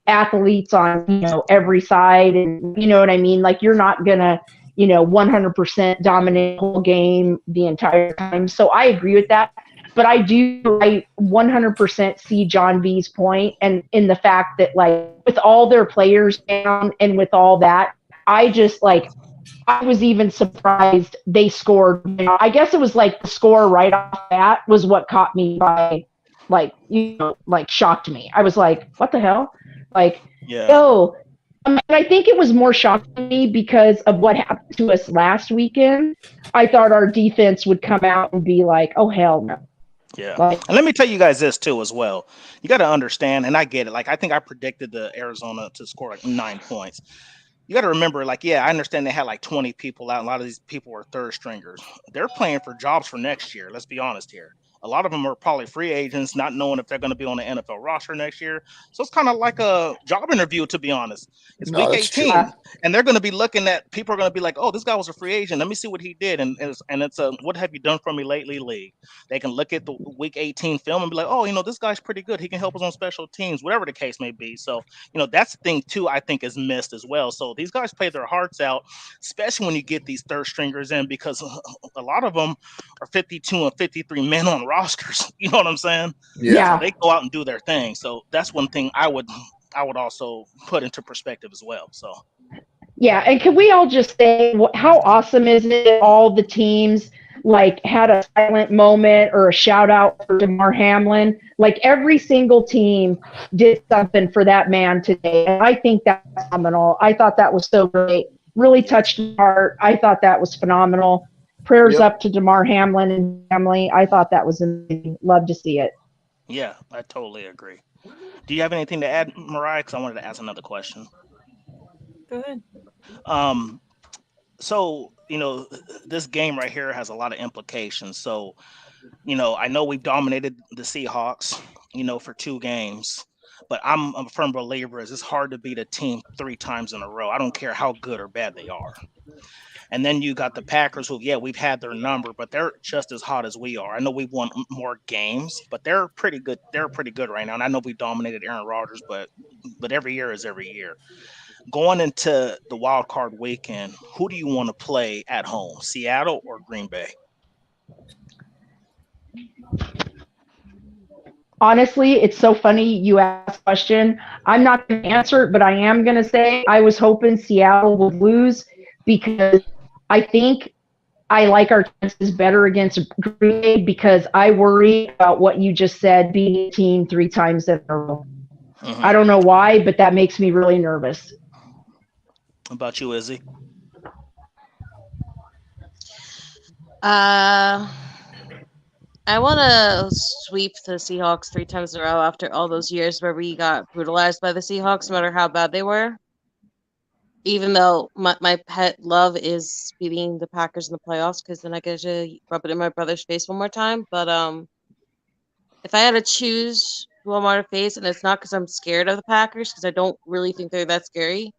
athletes on, every side. And you know what I mean? Like you're not going to, 100% dominate the whole game the entire time. So I agree with that. But I 100% see John V's point, and in the fact that like with all their players down and with all that, I was even surprised they scored. I guess it was like the score right off that was what caught me by shocked me. I was like, what the hell? And I think it was more shocking to me because of what happened to us last weekend. I thought our defense would come out and be like, oh, hell no. Yeah. And let me tell you guys this too as well. You got to understand, and I get it. Like I think I predicted the Arizona to score like 9 points. You got to remember, like, I understand they had like 20 people out. A lot of these people were third stringers. They're playing for jobs for next year. Let's be honest here. A lot of them are probably free agents, not knowing if they're going to be on the NFL roster next year. So it's kind of like a job interview, to be honest. It's week 18, and they're going to be looking at, people are going to be like, oh, this guy was a free agent. Let me see what he did. And it's a, what have you done for me lately league? They can look at the week 18 film and be like, oh, this guy's pretty good. He can help us on special teams, whatever the case may be. So, that's the thing too, I think is missed as well. So these guys play their hearts out, especially when you get these third stringers in, because a lot of them are 52 and 53 men on rosters. You know what I'm saying? Yeah. So they go out and do their thing. So that's one thing I would also put into perspective as well. So yeah, and can we all just say how awesome is it all the teams like had a silent moment or a shout out for DeMar Hamlin? Like every single team did something for that man today. And I think that's phenomenal. I thought that was so great. Really touched my heart. I thought that was phenomenal. Prayers up to DeMar Hamlin and family. I thought that was amazing. Love to see it. Yeah, I totally agree. Do you have anything to add, Miriah? Because I wanted to ask another question. Go ahead. So, this game right here has a lot of implications. So, I know we've dominated the Seahawks, for 2 games. But I'm a firm believer is it's hard to beat a team 3 times in a row. I don't care how good or bad they are. And then you got the Packers who, we've had their number, but they're just as hot as we are. I know we've won more games, but they're pretty good. They're pretty good right now. And I know we dominated Aaron Rodgers, but every year is every year. Going into the wild card weekend, who do you want to play at home, Seattle or Green Bay? Honestly, it's so funny you asked the question. I'm not going to answer it, but I am going to say I was hoping Seattle would lose because I think I like our chances better against Green Bay because I worry about what you just said, being 18 3 times in a row. Mhm. I don't know why, but that makes me really nervous. How about you, Izzy? I want to sweep the Seahawks 3 times in a row after all those years where we got brutalized by the Seahawks, no matter how bad they were. Even though my pet love is beating the Packers in the playoffs, because then I get to rub it in my brother's face one more time. But if I had to choose who I want to face, and it's not because I'm scared of the Packers, because I don't really think they're that scary,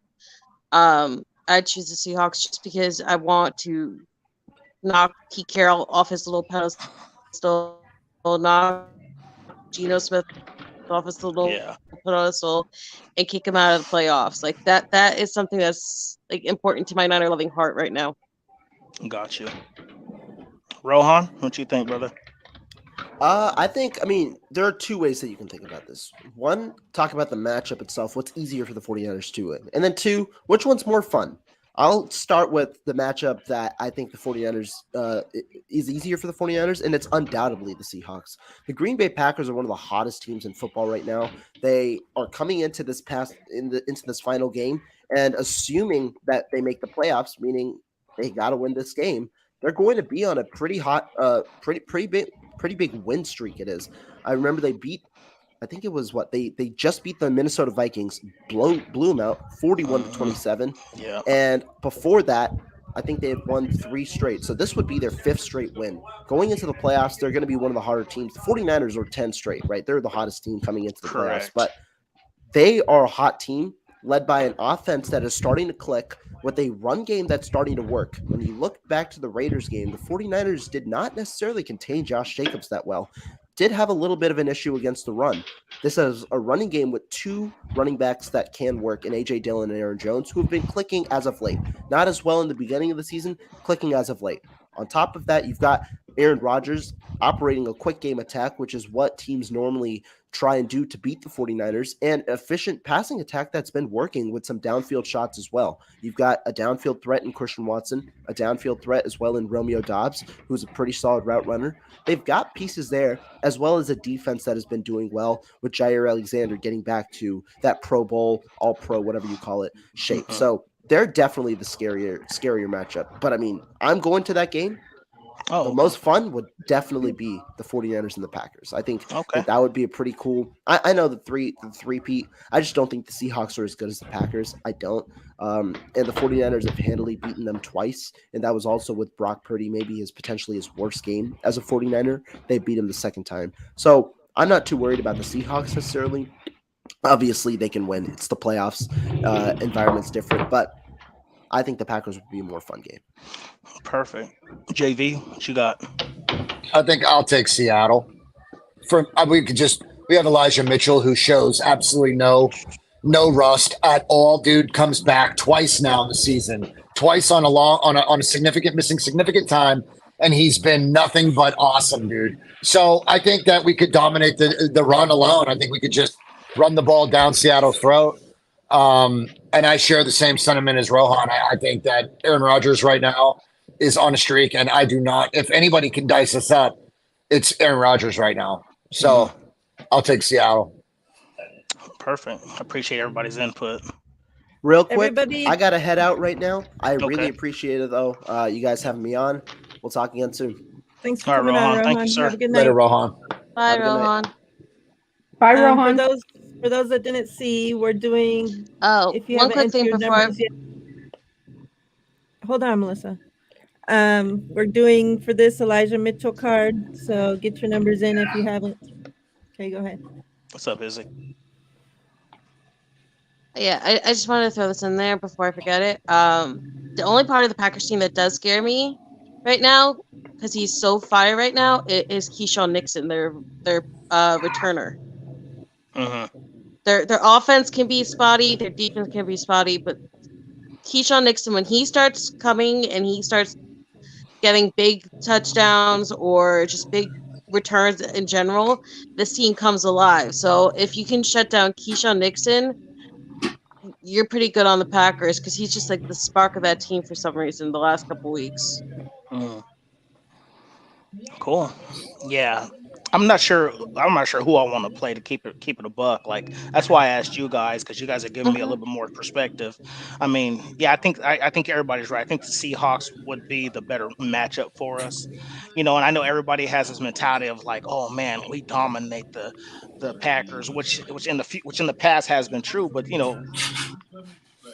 I'd choose the Seahawks just because I want to knock Pete Carroll off his little pedestal, knock Geno Smith off his little Yeah, pedestal, and kick him out of the playoffs. Like that is something that's like important to my Niner loving heart right now. got you. Rohan, what you think, brother? I think, there are two ways that you can think about this. One, talk about the matchup itself. What's easier for the 49ers to win? And then two, which one's more fun? I'll start with the matchup that I think the 49ers is easier for the 49ers, and it's undoubtedly the Seahawks. The Green Bay Packers are one of the hottest teams in football right now. They are coming into this into this final game, and assuming that they make the playoffs, meaning they got to win this game, they're going to be on a pretty hot, pretty big win streak. It is. I remember they beat. I think it was they just beat the Minnesota Vikings, blew them out 41-27. Yeah. And before that, I think they had won 3 straight. So this would be their 5th straight win. Going into the playoffs, they're going to be one of the harder teams. The 49ers are 10 straight, right? They're the hottest team coming into the playoffs. But they are a hot team led by an offense that is starting to click with a run game that's starting to work. When you look back to the Raiders game, the 49ers did not necessarily contain Josh Jacobs that well. Did have a little bit of an issue against the run. This is a running game with 2 running backs that can work in A.J. Dillon and Aaron Jones, who have been clicking as of late. Not as well in the beginning of the season, clicking as of late. On top of that, you've got Aaron Rodgers operating a quick game attack, which is what teams normally try and do to beat the 49ers, and efficient passing attack that's been working with some downfield shots as well. You've got a downfield threat in Christian Watson, a downfield threat as well in Romeo Doubs, who's a pretty solid route runner. They've got pieces there, as well as a defense that has been doing well with Jair Alexander getting back to that Pro Bowl, All-Pro, whatever you call it, shape. So they're definitely the scarier matchup. But, I'm going to that game. The most fun would definitely be the 49ers and the Packers. I think that would be a pretty cool. I know the three-peat. I just don't think the Seahawks are as good as the Packers. I don't. And the 49ers have handily beaten them twice, and that was also with Brock Purdy, maybe potentially his worst game as a 49er. They beat him the second time. So I'm not too worried about the Seahawks necessarily. Obviously, they can win. It's the playoffs. Environment's different, but I think the Packers would be a more fun game. Perfect. JV, what you got? I think I'll take Seattle. We have Elijah Mitchell, who shows absolutely no rust at all. Dude comes back twice now in the season, twice on a significant time, and he's been nothing but awesome, dude. So I think that we could dominate the run alone. I think we could just run the ball down Seattle's throat. And I share the same sentiment as Rohan. I think that Aaron Rodgers right now is on a streak, and I do not. If anybody can dice us up, it's Aaron Rodgers right now. So I'll take Seattle. Perfect. I appreciate everybody's input. Real quick, I got to head out right now. I really appreciate it, though. You guys having me on. We'll talk again soon. Thanks for coming on, Rohan. Thank you, sir. Have a good night. Later, Rohan. Bye, Rohan. Bye, Rohan. For those that didn't see, we're doing. If you one quick thing before. Hold on, Melissa. We're doing for this Elijah Mitchell card, so get your numbers in if you haven't. Okay, go ahead. What's up, Izzy? Yeah, I just wanted to throw this in there before I forget it. The only part of the Packers team that does scare me right now, because he's so fire right now, is Keyshawn Nixon, their returner. Their offense can be spotty, their defense can be spotty, but Keyshawn Nixon, when he starts coming and he starts getting big touchdowns or just big returns in general, this team comes alive. So if you can shut down Keyshawn Nixon, you're pretty good on the Packers because he's just like the spark of that team for some reason the last couple weeks. Mm. Cool. Yeah. I'm not sure. I'm not sure who I want to play to keep it a buck. Like that's why I asked you guys because you guys are giving me a little bit more perspective. I mean, yeah, I think everybody's right. I think the Seahawks would be the better matchup for us. And I know everybody has this mentality of like, oh man, we dominate the Packers, which in the past has been true, but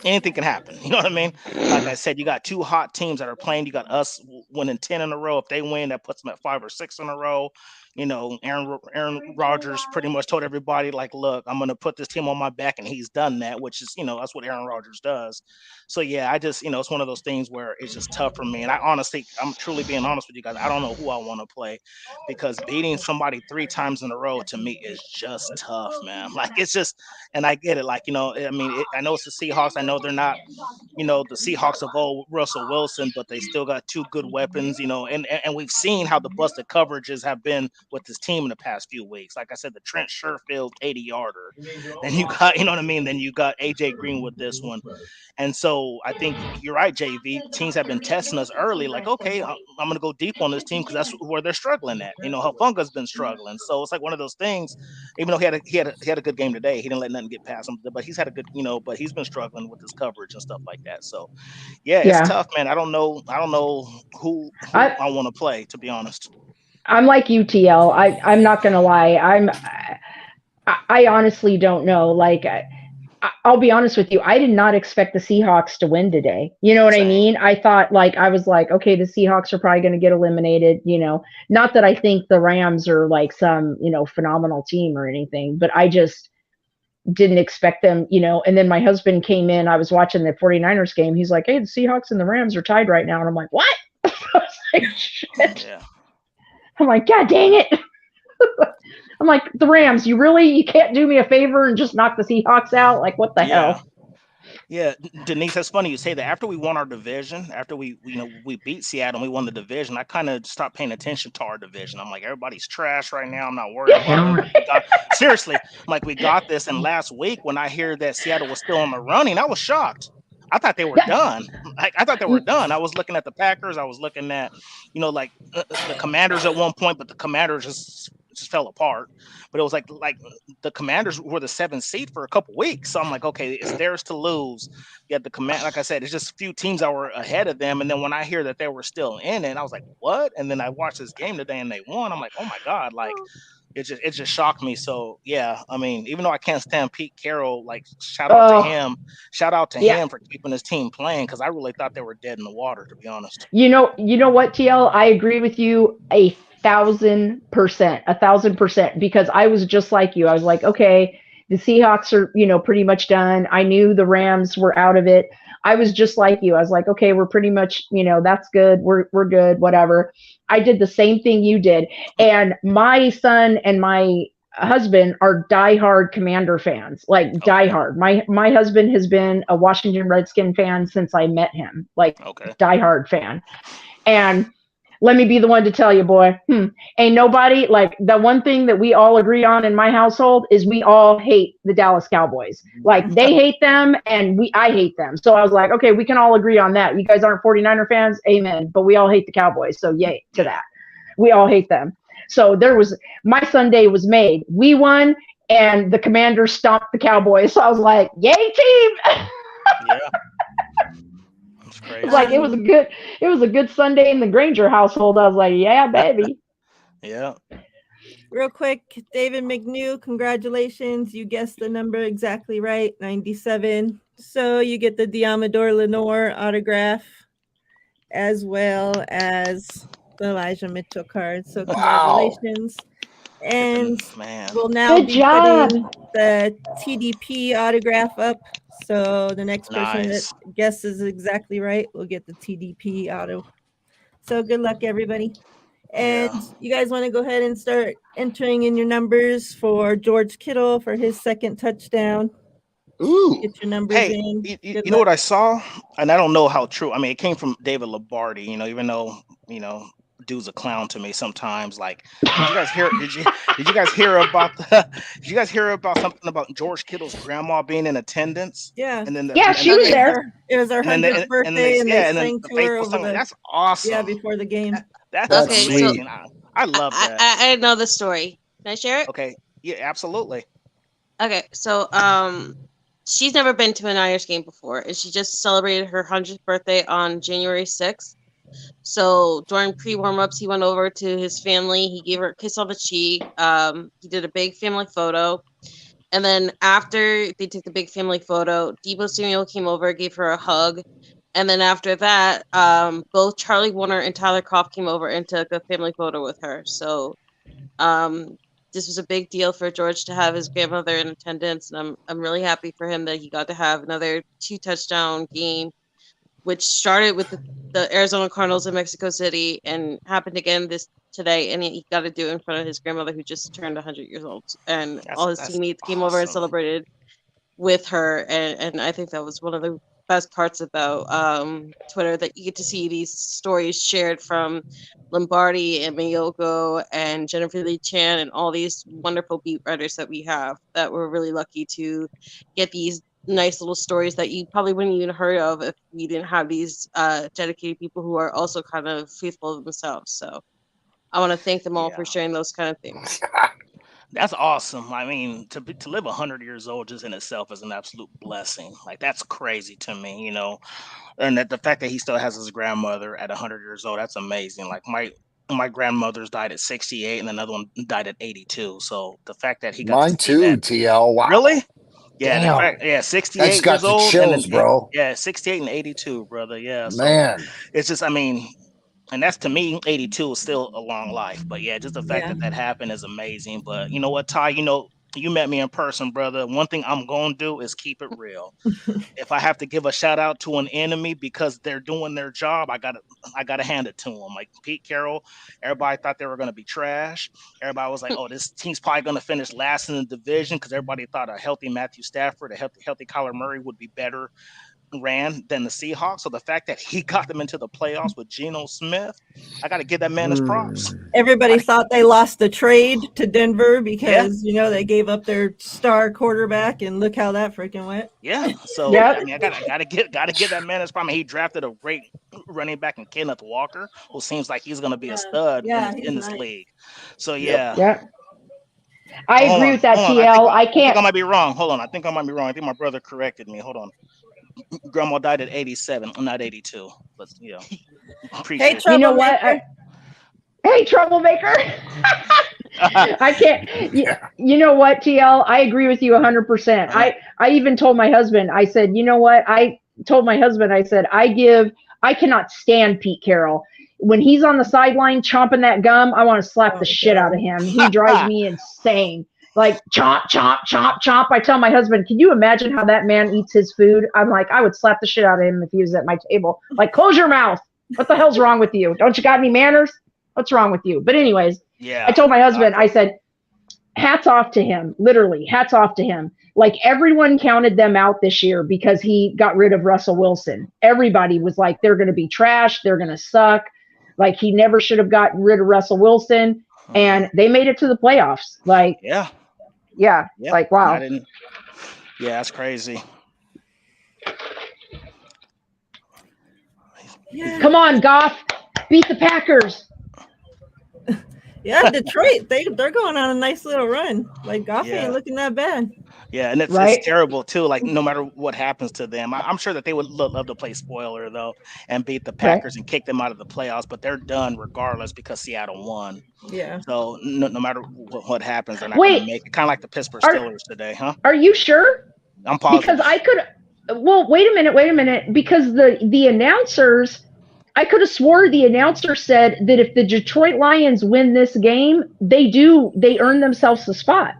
anything can happen. You know what I mean? Like I said, you got two hot teams that are playing. You got us winning 10 in a row. If they win, that puts them at 5 or 6 in a row. Aaron Rodgers pretty much told everybody, like, look, I'm going to put this team on my back, and he's done that, which is, that's what Aaron Rodgers does. So, yeah, I just, it's one of those things where it's just tough for me. And I'm truly being honest with you guys. I don't know who I want to play because beating somebody 3 times in a row to me is just tough, man. Like, it's just, and I get it. Like, I mean, I know it's the Seahawks. I know they're not, the Seahawks of old Russell Wilson, but they still got 2 good weapons, and we've seen how the busted coverages have been with this team in the past few weeks. Like I said, the Trent Sherfield 80-yarder. Then you got, you know what I mean? Then you got AJ Green with this one. And so I think you're right, JV. Teams have been testing us early, like, okay, I'm going to go deep on this team because that's where they're struggling at. Hufunga's been struggling. So it's like one of those things, even though he had a good game today, he didn't let nothing get past him, but he's had a good, but he's been struggling with his coverage and stuff like that. So yeah, it's tough, man. I don't know who I want to play, to be honest. I'm like UTL. I'm not gonna lie. I honestly don't know. Like, I'll be honest with you. I did not expect the Seahawks to win today. You know what I mean? I thought, I was like, okay, the Seahawks are probably going to get eliminated. Not that I think the Rams are like some, phenomenal team or anything, but I just didn't expect them, And then my husband came in. I was watching the 49ers game. He's like, hey, the Seahawks and the Rams are tied right now. And I'm like, what? I was like, shit. Yeah. I'm like, God dang it. I'm like, the Rams, you can't do me a favor and just knock the Seahawks out? Like, what the hell? Yeah, Denise, that's funny you say that. After we won our division, after we beat Seattle and we won the division, I kind of stopped paying attention to our division. I'm like, everybody's trash right now. I'm not worried about it. Seriously, I'm like, we got this. And last week when I hear that Seattle was still in the running, I was shocked. I thought they were done. I thought they were done. I was looking at the Packers. I was looking at, the Commanders at one point, but the Commanders just fell apart. But it was like the Commanders were the 7th seed for a couple weeks. So I'm like, okay, it's theirs to lose. Yeah, the command, like I said, it's just a few teams that were ahead of them. And then when I hear that they were still in it, I was like, what? And then I watched this game today and they won. I'm like, oh my God, like it just shocked me. So yeah, I mean, even though I can't stand Pete Carroll, like shout out to him for keeping his team playing, because I really thought they were dead in the water, to be honest. You know what, TL? I agree with you 1,000%, 1,000%, because I was just like you. I was like, okay, the Seahawks are, pretty much done. I knew the Rams were out of it. I was just like you. I was like, okay, we're pretty much, that's good. We're good, whatever. I did the same thing you did. And my son and my husband are diehard Commander fans, like diehard. My husband has been a Washington Redskin fan since I met him, like diehard fan. And let me be the one to tell you, boy, ain't nobody, like, the one thing that we all agree on in my household is we all hate the Dallas Cowboys. Like, they hate them and I hate them. So I was like, okay, we can all agree on that. You guys aren't 49er fans? Amen. But we all hate the Cowboys. So yay to that. We all hate them. So my Sunday was made. We won and the Commanders stomped the Cowboys. So I was like, yay team. Yeah. Crazy. Like, it was a good Sunday in the Granger household. I was like, yeah, baby. Yeah. Real quick, David McNew, congratulations. You guessed the number exactly right, 97. So you get the Diamador Lenore autograph as well as the Elijah Mitchell card. So congratulations. Wow. And we'll now be putting the TDP autograph up. So the next person that guesses exactly right will get the TDP auto. So good luck, everybody. And you guys want to go ahead and start entering in your numbers for George Kittle for his 2nd touchdown. Ooh. Get your numbers in. You know what I saw? And I don't know how true. I mean, it came from David Lombardi, even though, dude's a clown to me sometimes. Like, did you guys hear? Did you guys hear about did you guys hear about something about George Kittle's grandma being in attendance? Yeah. And then Yeah, she was there. It was her and then 100th birthday, and they sang the to her faithful over song. the That's awesome. before the game. That's Okay, so amazing. I love that. I know the story. Can I share it? Okay, yeah, absolutely. Okay, so she's never been to an Irish game before, and she just celebrated her 100th birthday on January 6th. So during pre-warm-ups, he went over to his family. He gave her a kiss on the cheek. He did a big family photo. And then after they took the big family photo, Debo Samuel came over, gave her a hug. And then after that, both Charlie Warner and Tyler Croft came over and took a family photo with her. So this was a big deal for George to have his grandmother in attendance. And I'm really happy for him that he got to have another 2-touchdown game, which started with the Arizona Cardinals in Mexico City and happened again today. And he got to do it in front of his grandmother, who just turned 100 years old. And all his teammates came over and celebrated with her. And I think that was one of the best parts about Twitter, that you get to see these stories shared from Lombardi and Mayoko and Jennifer Lee Chan and all these wonderful beat writers that we have, that we're really lucky to get these nice little stories that you probably wouldn't even heard of if we didn't have these dedicated people who are also kind of faithful themselves. So I want to thank them all for sharing those kind of things. That's awesome. I mean, to live 100 years old just in itself is an absolute blessing. Like, that's crazy to me, you know. And that the fact that he still has his grandmother at 100 years old, that's amazing. Like, my grandmother's died at 68, and another one died at 82. So the fact that he got Mine to see too, that, TL. Wow. really? Yeah, Damn. the fact, 68 That's got years the old, chills, and then, bro. 68 and 82, brother. Yeah, so Man. it's just, I mean, and that's, to me, 82 is still a long life. But yeah, just the fact that happened is amazing. But you know what, Ty? You know, you met me in person, brother. One thing I'm gonna do is keep it real. If I have to give a shout out to an enemy because they're doing their job, I gotta hand it to them. Like Pete Carroll, everybody thought they were gonna be trash. Everybody was like, "Oh, this team's probably gonna finish last in the division," because everybody thought a healthy Matthew Stafford, a healthy Kyler Murray would be better ran than the Seahawks. So the fact that he got them into the playoffs with Geno Smith, I got to give that man his props. Everybody thought they lost the trade to Denver because you know they gave up their star quarterback, and look how that freaking went. Yeah, so I mean, I gotta give that man his props. He drafted a great running back in Kenneth Walker, who seems like he's gonna be a stud in this league. So yeah. I agree with that, TL. I think I might be wrong. Hold on. I think I might be wrong. I think my brother corrected me. Hold on. Grandma died at 87, not 82. But appreciate it. You know what? Hey, troublemaker. I can't. You know what, TL? I agree with you 100%. I even told my husband, I said, you know what? I told my husband, I said, I cannot stand Pete Carroll. When he's on the sideline chomping that gum, I want to slap the shit out of him. He drives me insane. Like, chomp, chomp, chomp, chomp. I tell my husband, can you imagine how that man eats his food? I'm like, I would slap the shit out of him if he was at my table. Like, close your mouth. What the hell's wrong with you? Don't you got any manners? What's wrong with you? But anyways, I told my husband, I said, hats off to him. Literally, hats off to him. Like, everyone counted them out this year because he got rid of Russell Wilson. Everybody was like, they're going to be trash. They're going to suck. Like, he never should have gotten rid of Russell Wilson. And they made it to the playoffs. Like, yeah, like, wow. That's crazy. Come on, Goff, beat the Packers. Yeah, Detroit, they're going on a nice little run. Like, Goff ain't looking that bad. Yeah, and it's terrible too. Like, no matter what happens to them, I'm sure that they would love to play spoiler though and beat the Packers and kick them out of the playoffs. But they're done regardless because Seattle won. Yeah. So no matter what happens, they're not going to make it. Kind of like the Pittsburgh Steelers today, huh? Are you sure? I'm positive. Because I could. Well, wait a minute. Because the announcers, I could have swore the announcer said that if the Detroit Lions win this game, they earn themselves a spot.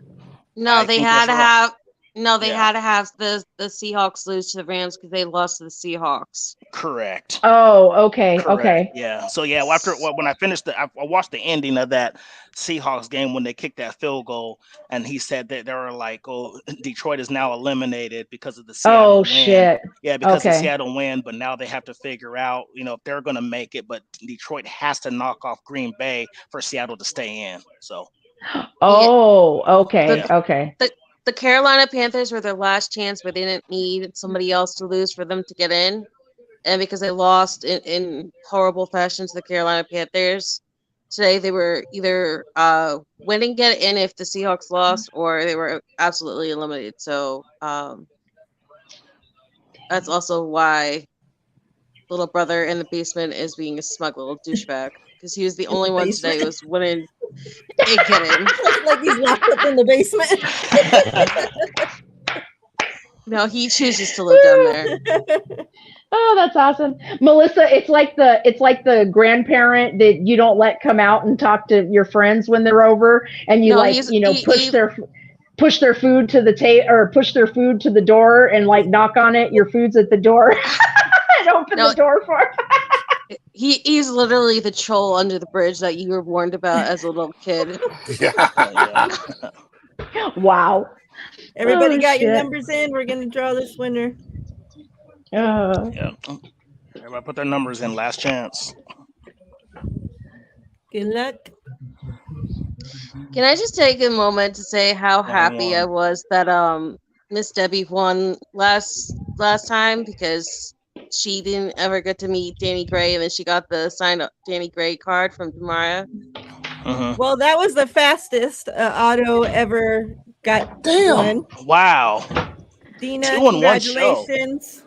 No, they had to have. No, they Yeah. had to have the Seahawks lose to the Rams because they lost to the Seahawks. Correct. Oh, okay, Correct. okay. Yeah. So yeah, when I finished I watched the ending of that Seahawks game when they kicked that field goal, and he said that they were like, "Oh, Detroit is now eliminated because of the Seattle Oh win." shit. Yeah, because of Okay. Seattle win, but now they have to figure out, if they're going to make it. But Detroit has to knock off Green Bay for Seattle to stay in. So Oh, okay, yeah, okay. The Carolina Panthers were their last chance where they didn't need somebody else to lose for them to get in. And because they lost in horrible fashion to the Carolina Panthers, today they were either winning get in if the Seahawks lost, or they were absolutely eliminated. So that's also why little brother in the basement is being a smuggled douchebag, because he was the In the only one today who basement. was winning and get in. Like he's locked up in the basement. No, he chooses to live down there. Oh, that's awesome, Melissa. It's like the grandparent that you don't let come out and talk to your friends when they're over, and you No, like push their food to the table or push their food to the door and like knock on it. Your food's at the door and open the door for. He's literally the troll under the bridge that you were warned about as a little kid. Yeah. Wow. Everybody Oh, got your shit. numbers in. We're gonna draw this winner. yeah. Everybody put their numbers in. Last chance. Good luck. Can I just take a moment to say how happy I was that Miss Debbie won last time, because she didn't ever get to meet Danny Gray, and then she got the signed Danny Gray card from Miriah. Well, that was the fastest auto ever got. Damn. One. Wow. Dina, 2 in 1 congratulations.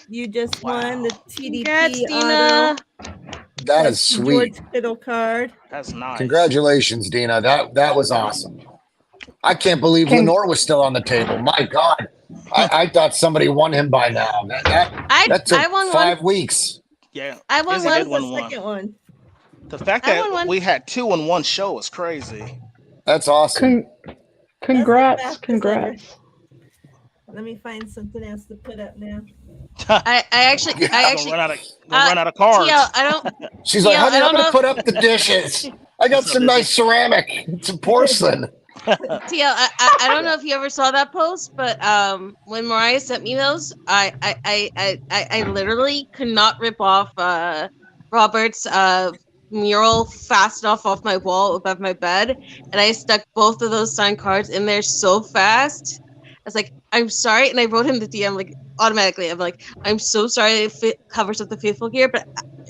You just won the TDP Congrats, auto. Dina. That is sweet. George Kittle card. That's nice. Congratulations, Dina. That was awesome. I can't believe Lenore was still on the table. My God. I thought somebody won him by now. That took I won 5 weeks. Yeah. I won Izzy one. did win Second one. The fact I that won one. we had 2 in 1 show is crazy. That's awesome. Congrats. Let me find something else to put up now. I actually run out of cards. TL, I don't. She's like, TL, honey, I I'm don't going know. to put up the dishes. I got some nice ceramic, some porcelain. TL, I don't know if you ever saw that post, but when Miriah sent me those, I literally could not rip off Robert's mural fast enough off my wall above my bed, and I stuck both of those signed cards in there so fast. I was like, I'm sorry, and I wrote him the DM like automatically. I'm like, I'm so sorry it covers up the faithful gear, but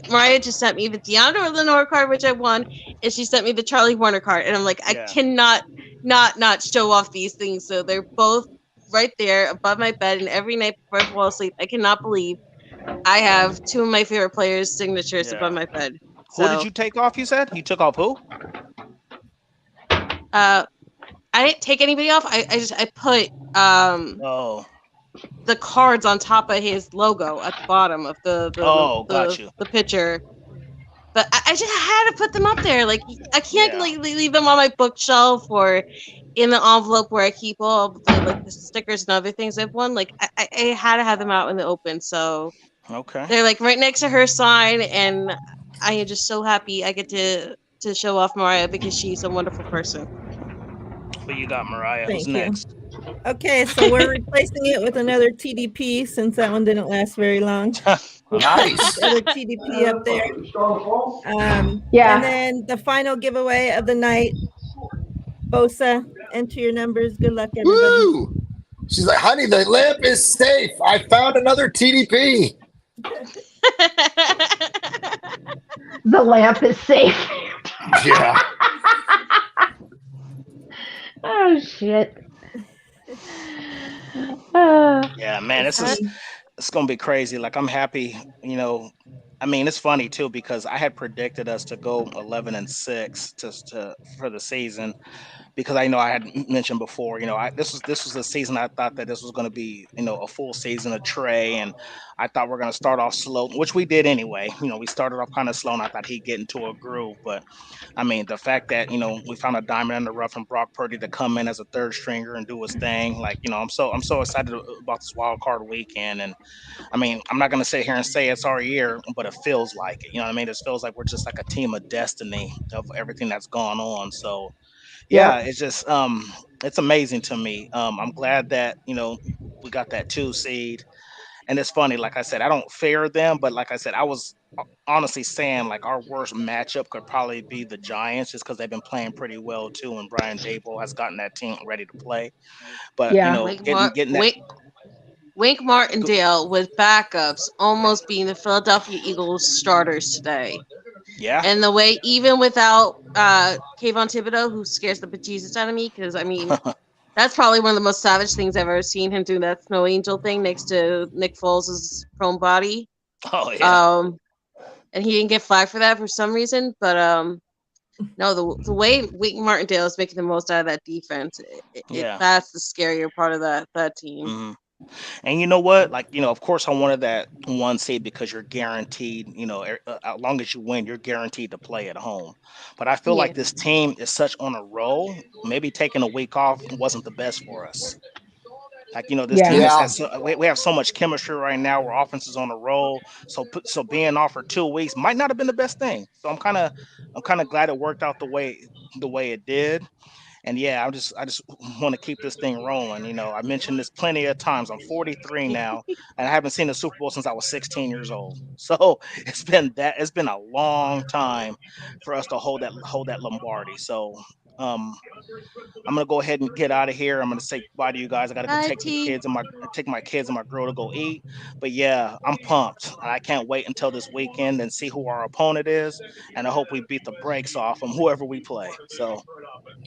Mariah just sent me the DeAndre Lenore card, which I won, and she sent me the Charlie Warner card, and I'm like, I cannot not show off these things. So they're both right there above my bed, and every night before I fall asleep, I cannot believe I have 2 of my favorite players' signatures above my bed. Who did you take off? You said you took off who? I didn't take anybody off. I put the cards on top of his logo at the bottom of the picture. But I just had to put them up there. Like, I can't like leave them on my bookshelf or in the envelope where I keep all the stickers and other things I've won. Like, I had to have them out in the open. So they're like right next to her sign, and I am just so happy I get to show off Mariah because she's a wonderful person. But you got Mariah. Thank Who's you. next? Okay, so we're replacing it with another TDP since that one didn't last very long. Nice. Other TDP up there. Yeah. And then the final giveaway of the night. Bosa, enter your numbers. Good luck, everybody. Woo! She's like, honey, the lamp is safe. I found another TDP. The lamp is safe. Yeah. Oh shit. Yeah, man, it's gonna be crazy. Like, I'm happy. I mean, it's funny too because I had predicted us to go 11-6 for the season, because I know I had mentioned before, this was a season I thought that this was going to be, a full season of Trey, and I thought we're going to start off slow, which we did anyway. We started off kind of slow, and I thought he'd get into a groove. But I mean, the fact that we found a diamond in the rough and Brock Purdy to come in as a third stringer and do his thing, like I'm so excited about this wild card weekend. And I mean, I'm not going to sit here and say it's our year, but it feels like it. You know what I mean? It feels like we're just like a team of destiny of everything that's gone on. So yeah, Yep. it's just it's amazing to me. I'm glad that we got that 2 seed, and it's funny. Like I said, I don't fear them, but like I said, I was honestly saying like our worst matchup could probably be the Giants, just because they've been playing pretty well too, and Brian Dable has gotten that team ready to play. But Yeah. getting that. Wink Martindale with backups almost being the Philadelphia Eagles starters today. Yeah. And the way, even without Kayvon Thibodeau, who scares the bejesus out of me, because I mean, that's probably one of the most savage things I've ever seen him do, that snow angel thing next to Nick Foles' prone body. Oh yeah. And he didn't get flagged for that for some reason, but no, the way Wink Martindale is making the most out of that defense, that's the scarier part of that team. Mm-hmm. And you know what? Like, of course I wanted that 1 seed because you're guaranteed, as long as you win, you're guaranteed to play at home. But I feel like this team is such on a roll. Maybe taking a week off wasn't the best for us. Like, this team we have so much chemistry right now. Our offense is on a roll. So being off for 2 weeks might not have been the best thing. So I'm kind of glad it worked out the way it did. And yeah, I just want to keep this thing rolling. I mentioned this plenty of times. I'm 43 now, and I haven't seen the Super Bowl since I was 16 years old. So it's been a long time for us to hold that Lombardi. So I'm gonna go ahead and get out of here. I'm gonna say bye to you guys. I gotta go take my kids and my girl to go eat. But yeah, I'm pumped. I can't wait until this weekend and see who our opponent is, and I hope we beat the brakes off them whoever we play. So.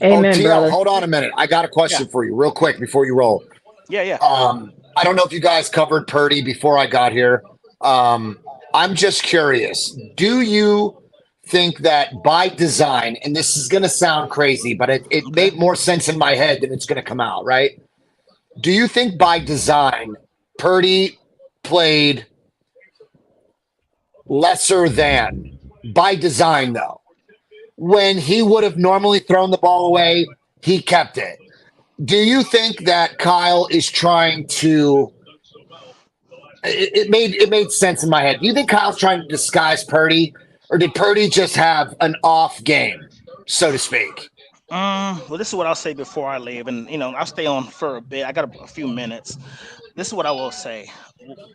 Amen, TL, brother. hold on a minute. I got a question for you real quick before you roll. Yeah. I don't know if you guys covered Purdy before I got here. I'm just curious. Do you think that by design, and this is going to sound crazy, but it made more sense in my head than it's going to come out, right? Do you think by design, Purdy played lesser than, by design though? When he would have normally thrown the ball away, he kept it. Do you think that Kyle is trying to? It made sense in my head. Do you think Kyle's trying to disguise Purdy, or did Purdy just have an off game, so to speak? Well, this is what I'll say before I leave, and I'll stay on for a bit. I got a few minutes. This is what I will say.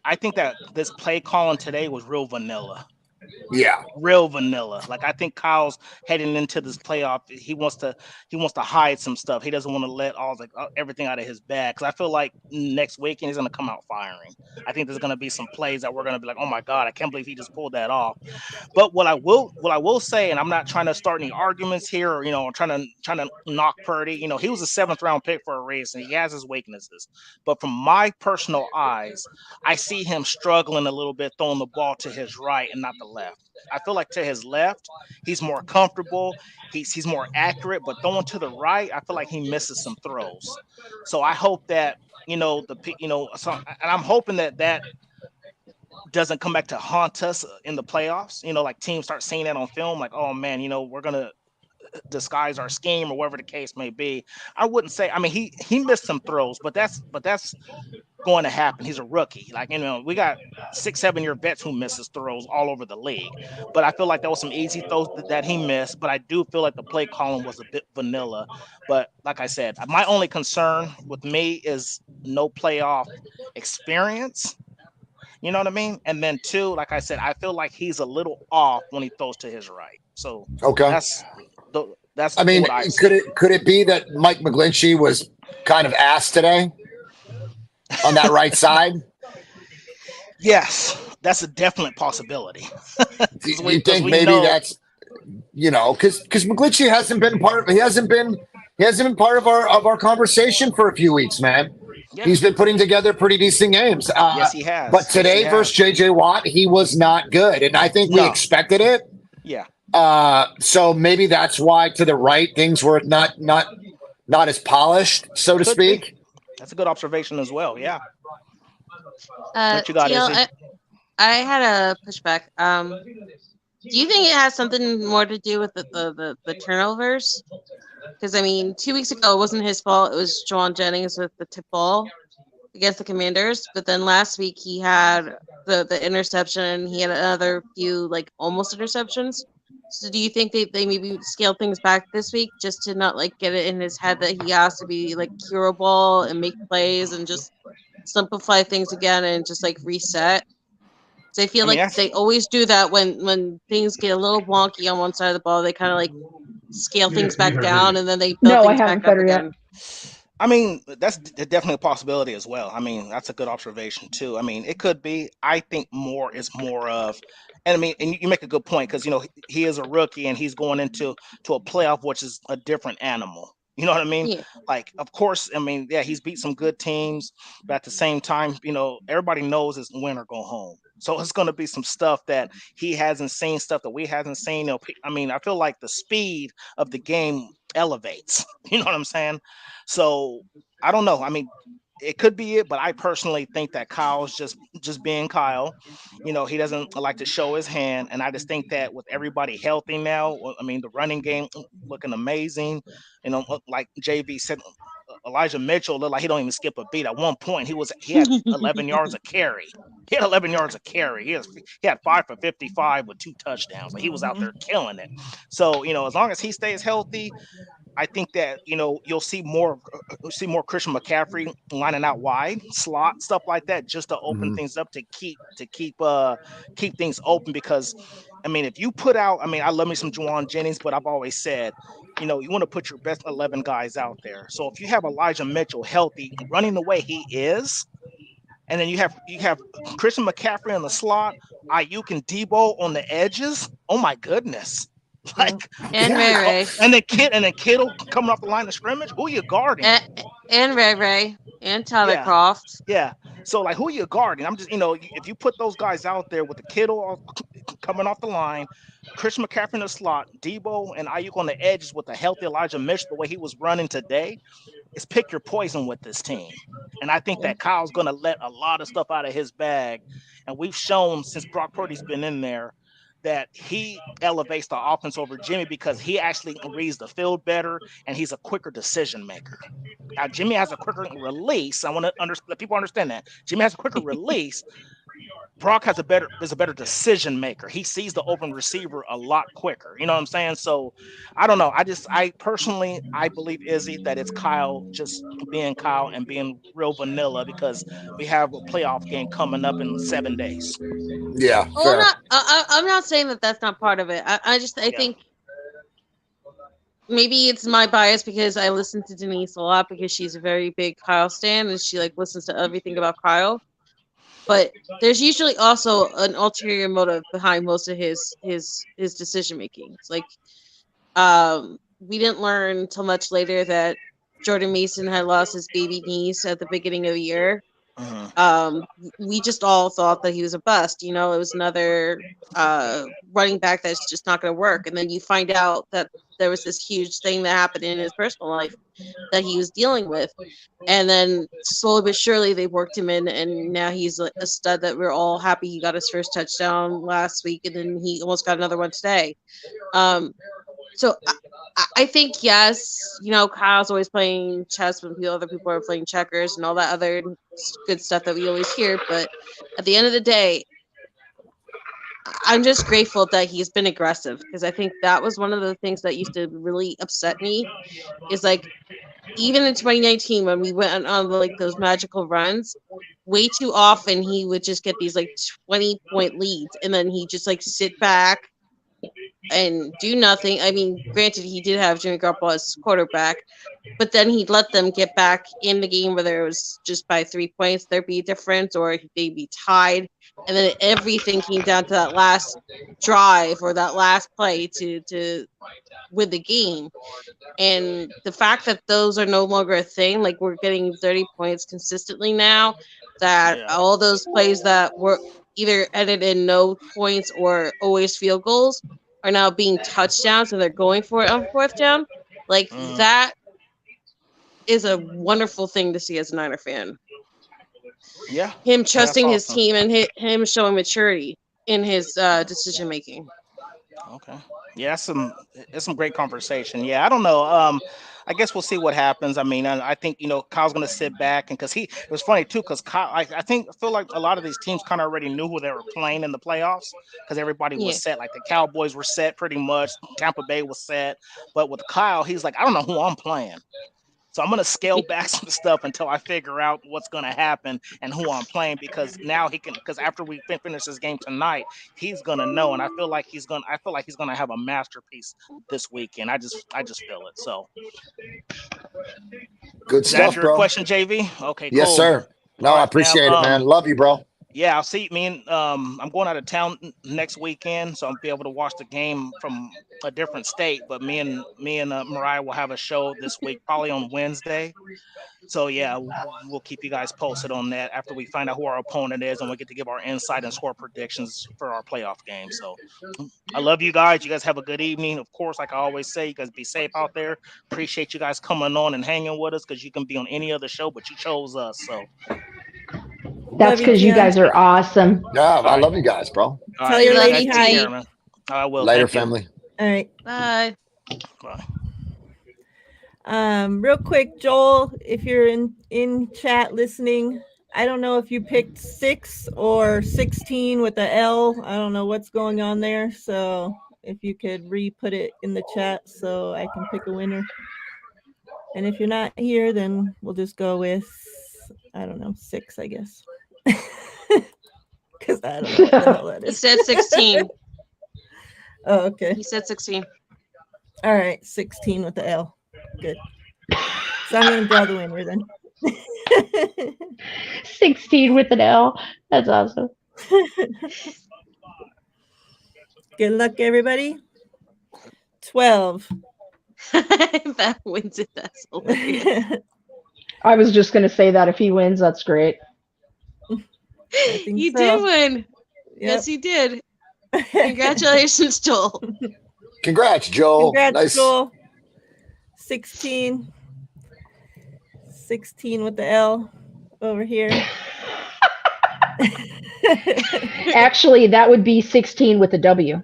I think that this play calling today was real vanilla. Yeah, real vanilla. Like, I think Kyle's heading into this playoff. He wants to hide some stuff. He doesn't want to let everything out of his bag. Because I feel like next weekend he's going to come out firing. I think there's going to be some plays that we're going to be like, oh my God, I can't believe he just pulled that off. But what I will say, and I'm not trying to start any arguments here, or trying to knock Purdy. He was a 7th round pick for a reason. He has his weaknesses. But from my personal eyes, I see him struggling a little bit throwing the ball to his right and not the left. I feel like to his left, he's more comfortable. He's more accurate, but throwing to the right, I feel like he misses some throws. So I hope that and I'm hoping that doesn't come back to haunt us in the playoffs. Like teams start seeing that on film, like, oh man, we're gonna disguise our scheme or whatever the case may be. I wouldn't say. I mean, he missed some throws, but that's going to happen. He's a rookie. Like, we got 6-7 year vets who misses throws all over the league. But I feel like there was some easy throws that he missed. But I do feel like the play calling was a bit vanilla. But like I said, my only concern with me is no playoff experience. You know what I mean? And then 2, like I said, I feel like he's a little off when he throws to his right. So that's I mean, what I could it be that Mike McGlinchey was kind of ass today on that right side? Yes, that's a definite possibility. Do you think maybe that's because McGlinchey hasn't been part of our conversation for a few weeks, man. Yeah. He's been putting together pretty decent games. Yes, he has. But today versus JJ Watt, he was not good, and I think we expected it. Yeah. So maybe that's why to the right things were not not as polished, so to Could be. speak. That's a good observation as well. Yeah. Uh, What you got, TL, Izzy? I had a pushback. Do you think it has something more to do with the turnovers? Because I mean, 2 weeks ago it wasn't his fault. It was Juwan Jennings with the tip ball against the Commanders. But then last week he had the interception. He had another few like almost interceptions. So do you think they maybe scale things back this week just to not like get it in his head that he has to be like curable and make plays and just simplify things again and just like reset? So I feel I mean, like that's. they always do that when things get a little wonky on one side of the ball. They kind of like scale things back down and then they build No, I things back haven't up fed her yet. again. I mean, that's definitely a possibility as well. I mean, that's a good observation too. I mean, it could be. I think more is more of, and I mean, and you make a good point because he is a rookie and he's going into a playoff, which is a different animal. You know what I mean? Yeah. Like, of course, I mean, yeah, he's beat some good teams, but at the same time, everybody knows it's win or go home. So it's going to be some stuff that he hasn't seen, stuff that we haven't seen. I mean, I feel like the speed of the game elevates. You know what I'm saying? So I don't know. I mean, it could be it, but I personally think that Kyle's just being Kyle. He doesn't like to show his hand, and I just think that with everybody healthy now, I mean, the running game looking amazing. Like JV said, Elijah Mitchell looked like he don't even skip a beat. At one point, he had 11 yards of carry. He had 11 yards of carry. He had 5 for 55 with 2 touchdowns. Like he was out there killing it. So as long as he stays healthy, I think that you'll see more Christian McCaffrey lining out wide, slot, stuff like that, just to open things up to keep things open. Because I mean, if you put out, I mean, I love me some Juwan Jennings, but I've always said, you want to put your best 11 guys out there. So if you have Elijah Mitchell healthy, running the way he is, and then you have Christian McCaffrey in the slot, Ayuk and Debo on the edges. Oh my goodness. Like, And who Ray you Ray. and then Kittle coming off the line of scrimmage. Who you guarding? And Ray Ray. And Tyler Yeah, Croft. yeah. So like, who you guarding? I'm just if you put those guys out there with the Kittle coming off the line, Chris McCaffrey in the slot, Debo and Ayuk on the edges with a healthy Elijah Mitchell, the way he was running today, is pick your poison with this team. And I think that Kyle's going to let a lot of stuff out of his bag. And we've shown since Brock Purdy's been in there that he elevates the offense over Jimmy because he actually reads the field better and he's a quicker decision maker. Now, Jimmy has a quicker release. I want to let people understand that. Jimmy has a quicker release. Brock is a better decision maker. He sees the open receiver a lot quicker. You know what I'm saying? So I don't know. I personally believe, Izzy, that it's Kyle just being Kyle and being real vanilla because we have a playoff game coming up in 7 days. Yeah, Oh, fair. I'm not saying that that's not part of it. I think maybe it's my bias because I listen to Denise a lot because she's a very big Kyle stan and she like listens to everything about Kyle. But there's usually also an ulterior motive behind most of his decision making. It's like we didn't learn until much later that Jordan Mason had lost his baby niece at the beginning of the year. We just all thought that he was a bust. It was another running back that's just not going to work. And then you find out that there was this huge thing that happened in his personal life that he was dealing with. And then slowly but surely they worked him in, and now he's a stud that we're all happy he got his first touchdown last week, and then he almost got another one today. So I think, yes, Kyle's always playing chess when other people are playing checkers and all that other good stuff that we always hear. But at the end of the day, I'm just grateful that he's been aggressive because I think that was one of the things that used to really upset me is like, even in 2019 when we went on like those magical runs, way too often he would just get these like 20-point leads and then he just like sit back and do nothing. I mean, granted, he did have Jimmy Garoppolo as quarterback, but then he'd let them get back in the game, whether it was just by 3 points, there'd be a difference, or they'd be tied. And then everything came down to that last drive or that last play to win the game. And the fact that those are no longer a thing, like we're getting 30 points consistently now, that all those plays that were either ended in no points or always field goals are now being touchdowns and they're going for it on 4th down. Like that is a wonderful thing to see as a Niner fan. Yeah. Him trusting his awesome. team and him showing maturity in his decision making. Okay. Yeah, it's some great conversation. Yeah, I don't know. I guess we'll see what happens. I mean, I think Kyle's gonna sit back, and because it was funny too, because Kyle, I feel like a lot of these teams kind of already knew who they were playing in the playoffs because everybody was set. Like the Cowboys were set pretty much, Tampa Bay was set, but with Kyle, he's like, I don't know who I'm playing. So I'm going to scale back some stuff until I figure out what's going to happen and who I'm playing, because now because after we finish this game tonight, he's going to know. And I feel like he's going to have a masterpiece this weekend. I just feel it. So good does stuff, that answer your bro. question, JV? Okay, cool. Yes, sir. No, I appreciate it, man. Love you, bro. Yeah, I'll see. I'm going out of town next weekend, so I'll be able to watch the game from a different state. But me and Miriah will have a show this week, probably on Wednesday. So yeah, we'll keep you guys posted on that after we find out who our opponent is, and we get to give our insight and score predictions for our playoff game. So I love you guys. You guys have a good evening. Of course, like I always say, you guys be safe out there. Appreciate you guys coming on and hanging with us, because you can be on any other show, but you chose us. So. That's because you guys are awesome. Yeah, I love you guys, bro. Tell your lady hi. Care, man. I will. Later, family. All right. Bye. Bye. Real quick, Joel, if you're in chat listening, I don't know if you picked 6 or 16 with the L. I don't know what's going on there. So if you could re-put it in the chat so I can pick a winner. And if you're not here, then we'll just go with, I don't know, 6, I guess. Because I don't know what the hell that is. He said 16. Oh, okay. He said 16. All right, 16 with the L. Good. So I'm going to draw the winner then. 16 with an L. That's awesome. Good luck, everybody. 12. That wins it. That's hilarious. I was just going to say that if he wins, that's great. You did win. Yep. Yes, you did. Congratulations, Joel. Congrats, Joel. Congrats, nice. Joel. 16. 16 with the L over here. Actually, that would be 16 with a W.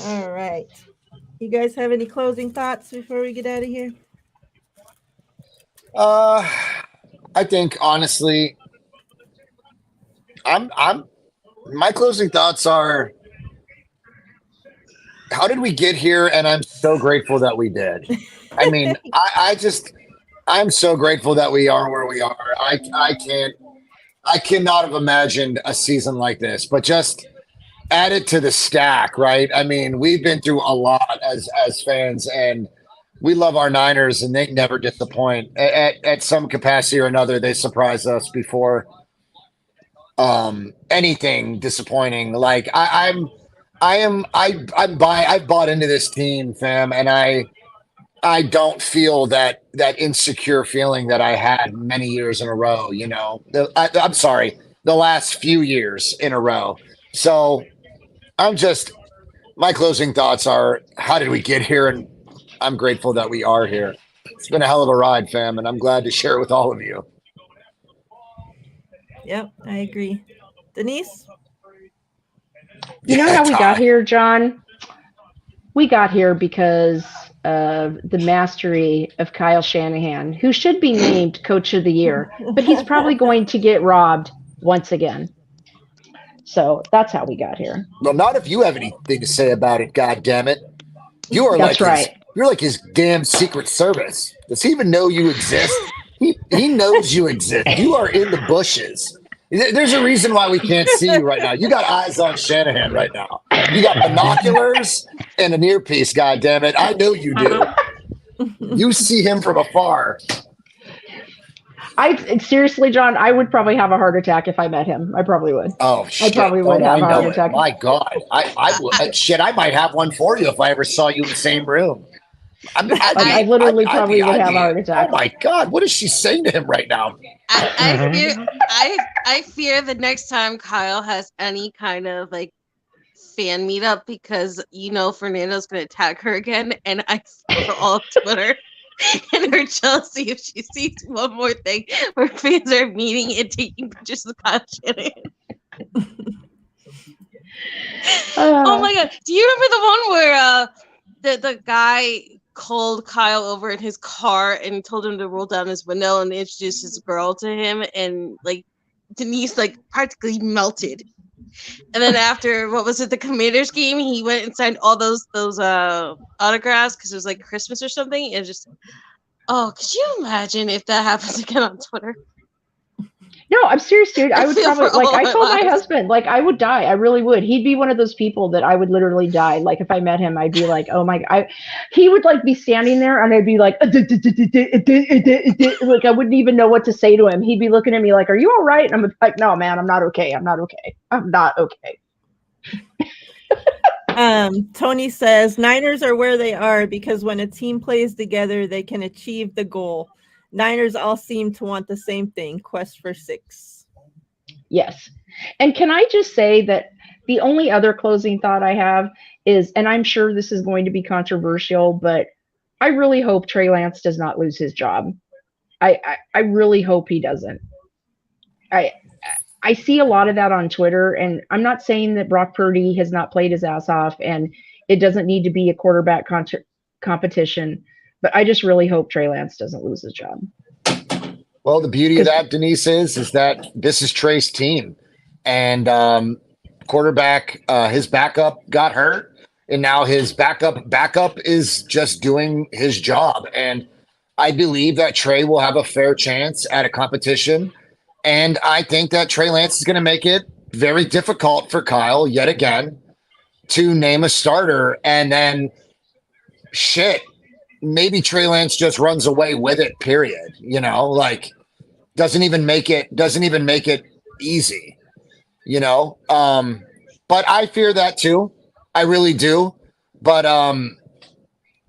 All right. You guys have any closing thoughts before we get out of here? I think honestly, my closing thoughts are, how did we get here? And I'm so grateful that we did. I mean, I'm so grateful that we are where we are. I cannot have imagined a season like this, but just add it to the stack, right? I mean, we've been through a lot as fans, and we love our Niners, and they never disappoint. At some capacity or another, they surprise us before anything disappointing. Like I've bought into this team, fam, and I don't feel that insecure feeling that I had many years in a row. You know, I'm sorry, the last few years in a row. So my closing thoughts are, how did we get here? And I'm grateful that we are here. It's been a hell of a ride, fam, and I'm glad to share it with all of you. Yep, I agree. Denise? You know how we got here, John? We got here because of the mastery of Kyle Shanahan, who should be named Coach of the Year, but he's probably going to get robbed once again. So that's how we got here. Well, not if you have anything to say about it, God damn it. You are That's right. You're like his damn Secret Service. Does he even know you exist? He knows you exist. You are in the bushes. There's a reason why we can't see you right now. You got eyes on Shanahan right now. You got binoculars and an earpiece, God damn it. I know you do. You see him from afar. Seriously, John, I would probably have a heart attack if I met him. I probably would. Oh shit! I probably would have a heart attack. My God, I would. Shit, I might have one for you if I ever saw you in the same room. I literally probably would have a heart attack. Oh my God, what is she saying to him right now? I fear the next time Kyle has any kind of like fan meetup because Fernando's gonna attack her again, and I follow all of Twitter and her jealousy if she sees one more thing where fans are meeting and taking pictures of Kyle Shanahan. Oh my god! Do you remember the one where the guy called Kyle over in his car and told him to roll down his window and introduced his girl to him, and like Denise like practically melted. And then after the Commanders game, he went and signed all those autographs because it was like Christmas or something. And just could you imagine if that happens again on Twitter? No, I'm serious, dude. I would probably I told my husband, I would die. I really would. He'd be one of those people that I would literally die. Like if I met him, I'd be like, oh my god. He would be standing there and I'd be like, like I wouldn't even know what to say to him. He'd be looking at me like, are you all right? And I'm like, no, man, I'm not okay. I'm not okay. I'm not okay. Tony says Niners are where they are because when a team plays together, they can achieve the goal. Niners all seem to want the same thing, quest for 6. Yes. And can I just say that the only other closing thought I have is, and I'm sure this is going to be controversial, but I really hope Trey Lance does not lose his job. I really hope he doesn't. I see a lot of that on Twitter, and I'm not saying that Brock Purdy has not played his ass off and it doesn't need to be a quarterback competition. But I just really hope Trey Lance doesn't lose his job. Well, the beauty of that, Denise, is that this is Trey's team. And quarterback, his backup got hurt. And now his backup is just doing his job. And I believe that Trey will have a fair chance at a competition. And I think that Trey Lance is going to make it very difficult for Kyle yet again to name a starter. And then maybe Trey Lance just runs away with it, period. Doesn't even make it easy, but I fear that too. I really do. But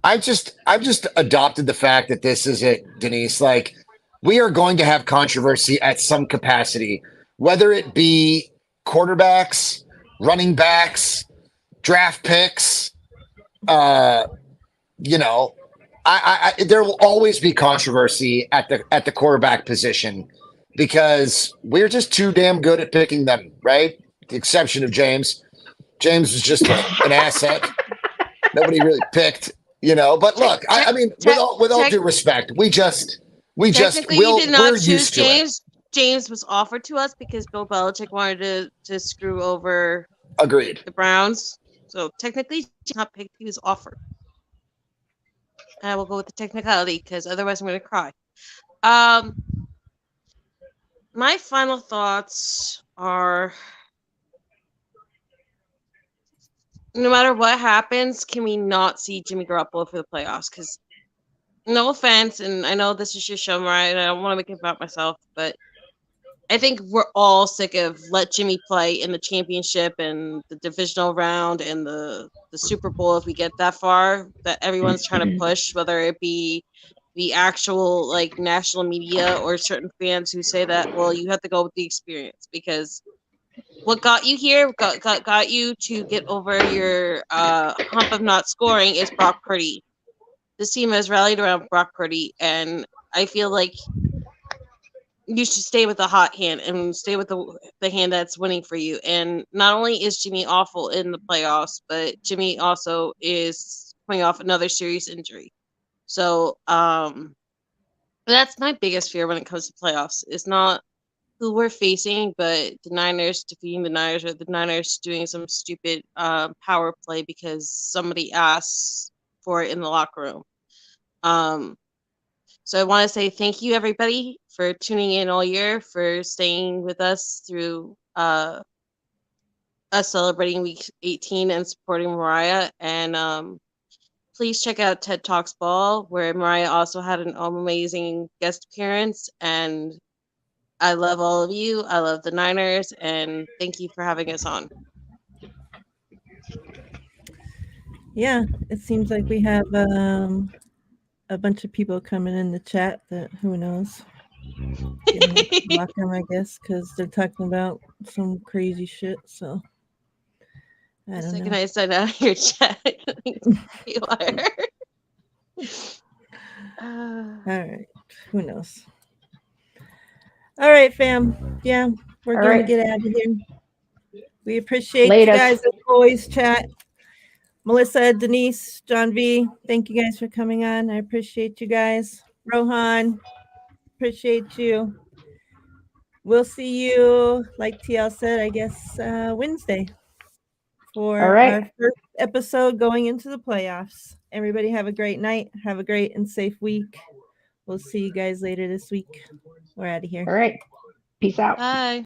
I've just adopted the fact that this is it, Denise. We are going to have controversy at some capacity, whether it be quarterbacks, running backs, draft picks, there will always be controversy at the quarterback position because we're just too damn good at picking them, right? The exception of James. James was just an asset. Nobody really picked, But look, I mean, with all due respect, we did not choose James. James was offered to us because Bill Belichick wanted to screw over. Agreed. The Browns. So technically, he's not picked. He was offered. I will go with the technicality because otherwise I'm going to cry. My final thoughts are, no matter what happens, can we not see Jimmy Garoppolo for the playoffs? Because no offense, and I know this is your show, Miriah, and I don't want to make it about myself, but I think we're all sick of let Jimmy play in the championship and the divisional round and the Super Bowl if we get that far, that everyone's trying to push, whether it be the actual national media or certain fans who say that, well, you have to go with the experience because what got you here, got you to get over your hump of not scoring is Brock Purdy. This team has rallied around Brock Purdy, and I feel like you should stay with the hot hand and stay with the hand that's winning for you. And not only is Jimmy awful in the playoffs, but Jimmy also is coming off another serious injury. So that's my biggest fear when it comes to playoffs. It's not who we're facing, but the Niners defeating the Niners or the Niners doing some stupid power play because somebody asked for it in the locker room. So I want to say thank you, everybody, for tuning in all year, for staying with us through us celebrating Week 18 and supporting Miriah. And please check out TED Talks Ball, where Miriah also had an amazing guest appearance. And I love all of you. I love the Niners. And thank you for having us on. Yeah, it seems like we have a bunch of people coming in the chat that who knows. Block them, I guess, because they're talking about some crazy shit. So I The don't second know. I send out your chat, you are. All right. Who knows? All right, fam. Yeah, we're All going right. to get out of here. We appreciate Latest. you guys as always, chat. Melissa, Denise, John V, thank you guys for coming on. I appreciate you guys. Rohan, appreciate you. We'll see you, like TL said, I guess Wednesday for All right. our first episode going into the playoffs. Everybody have a great night. Have a great and safe week. We'll see you guys later this week. We're out of here. All right. Peace out. Bye.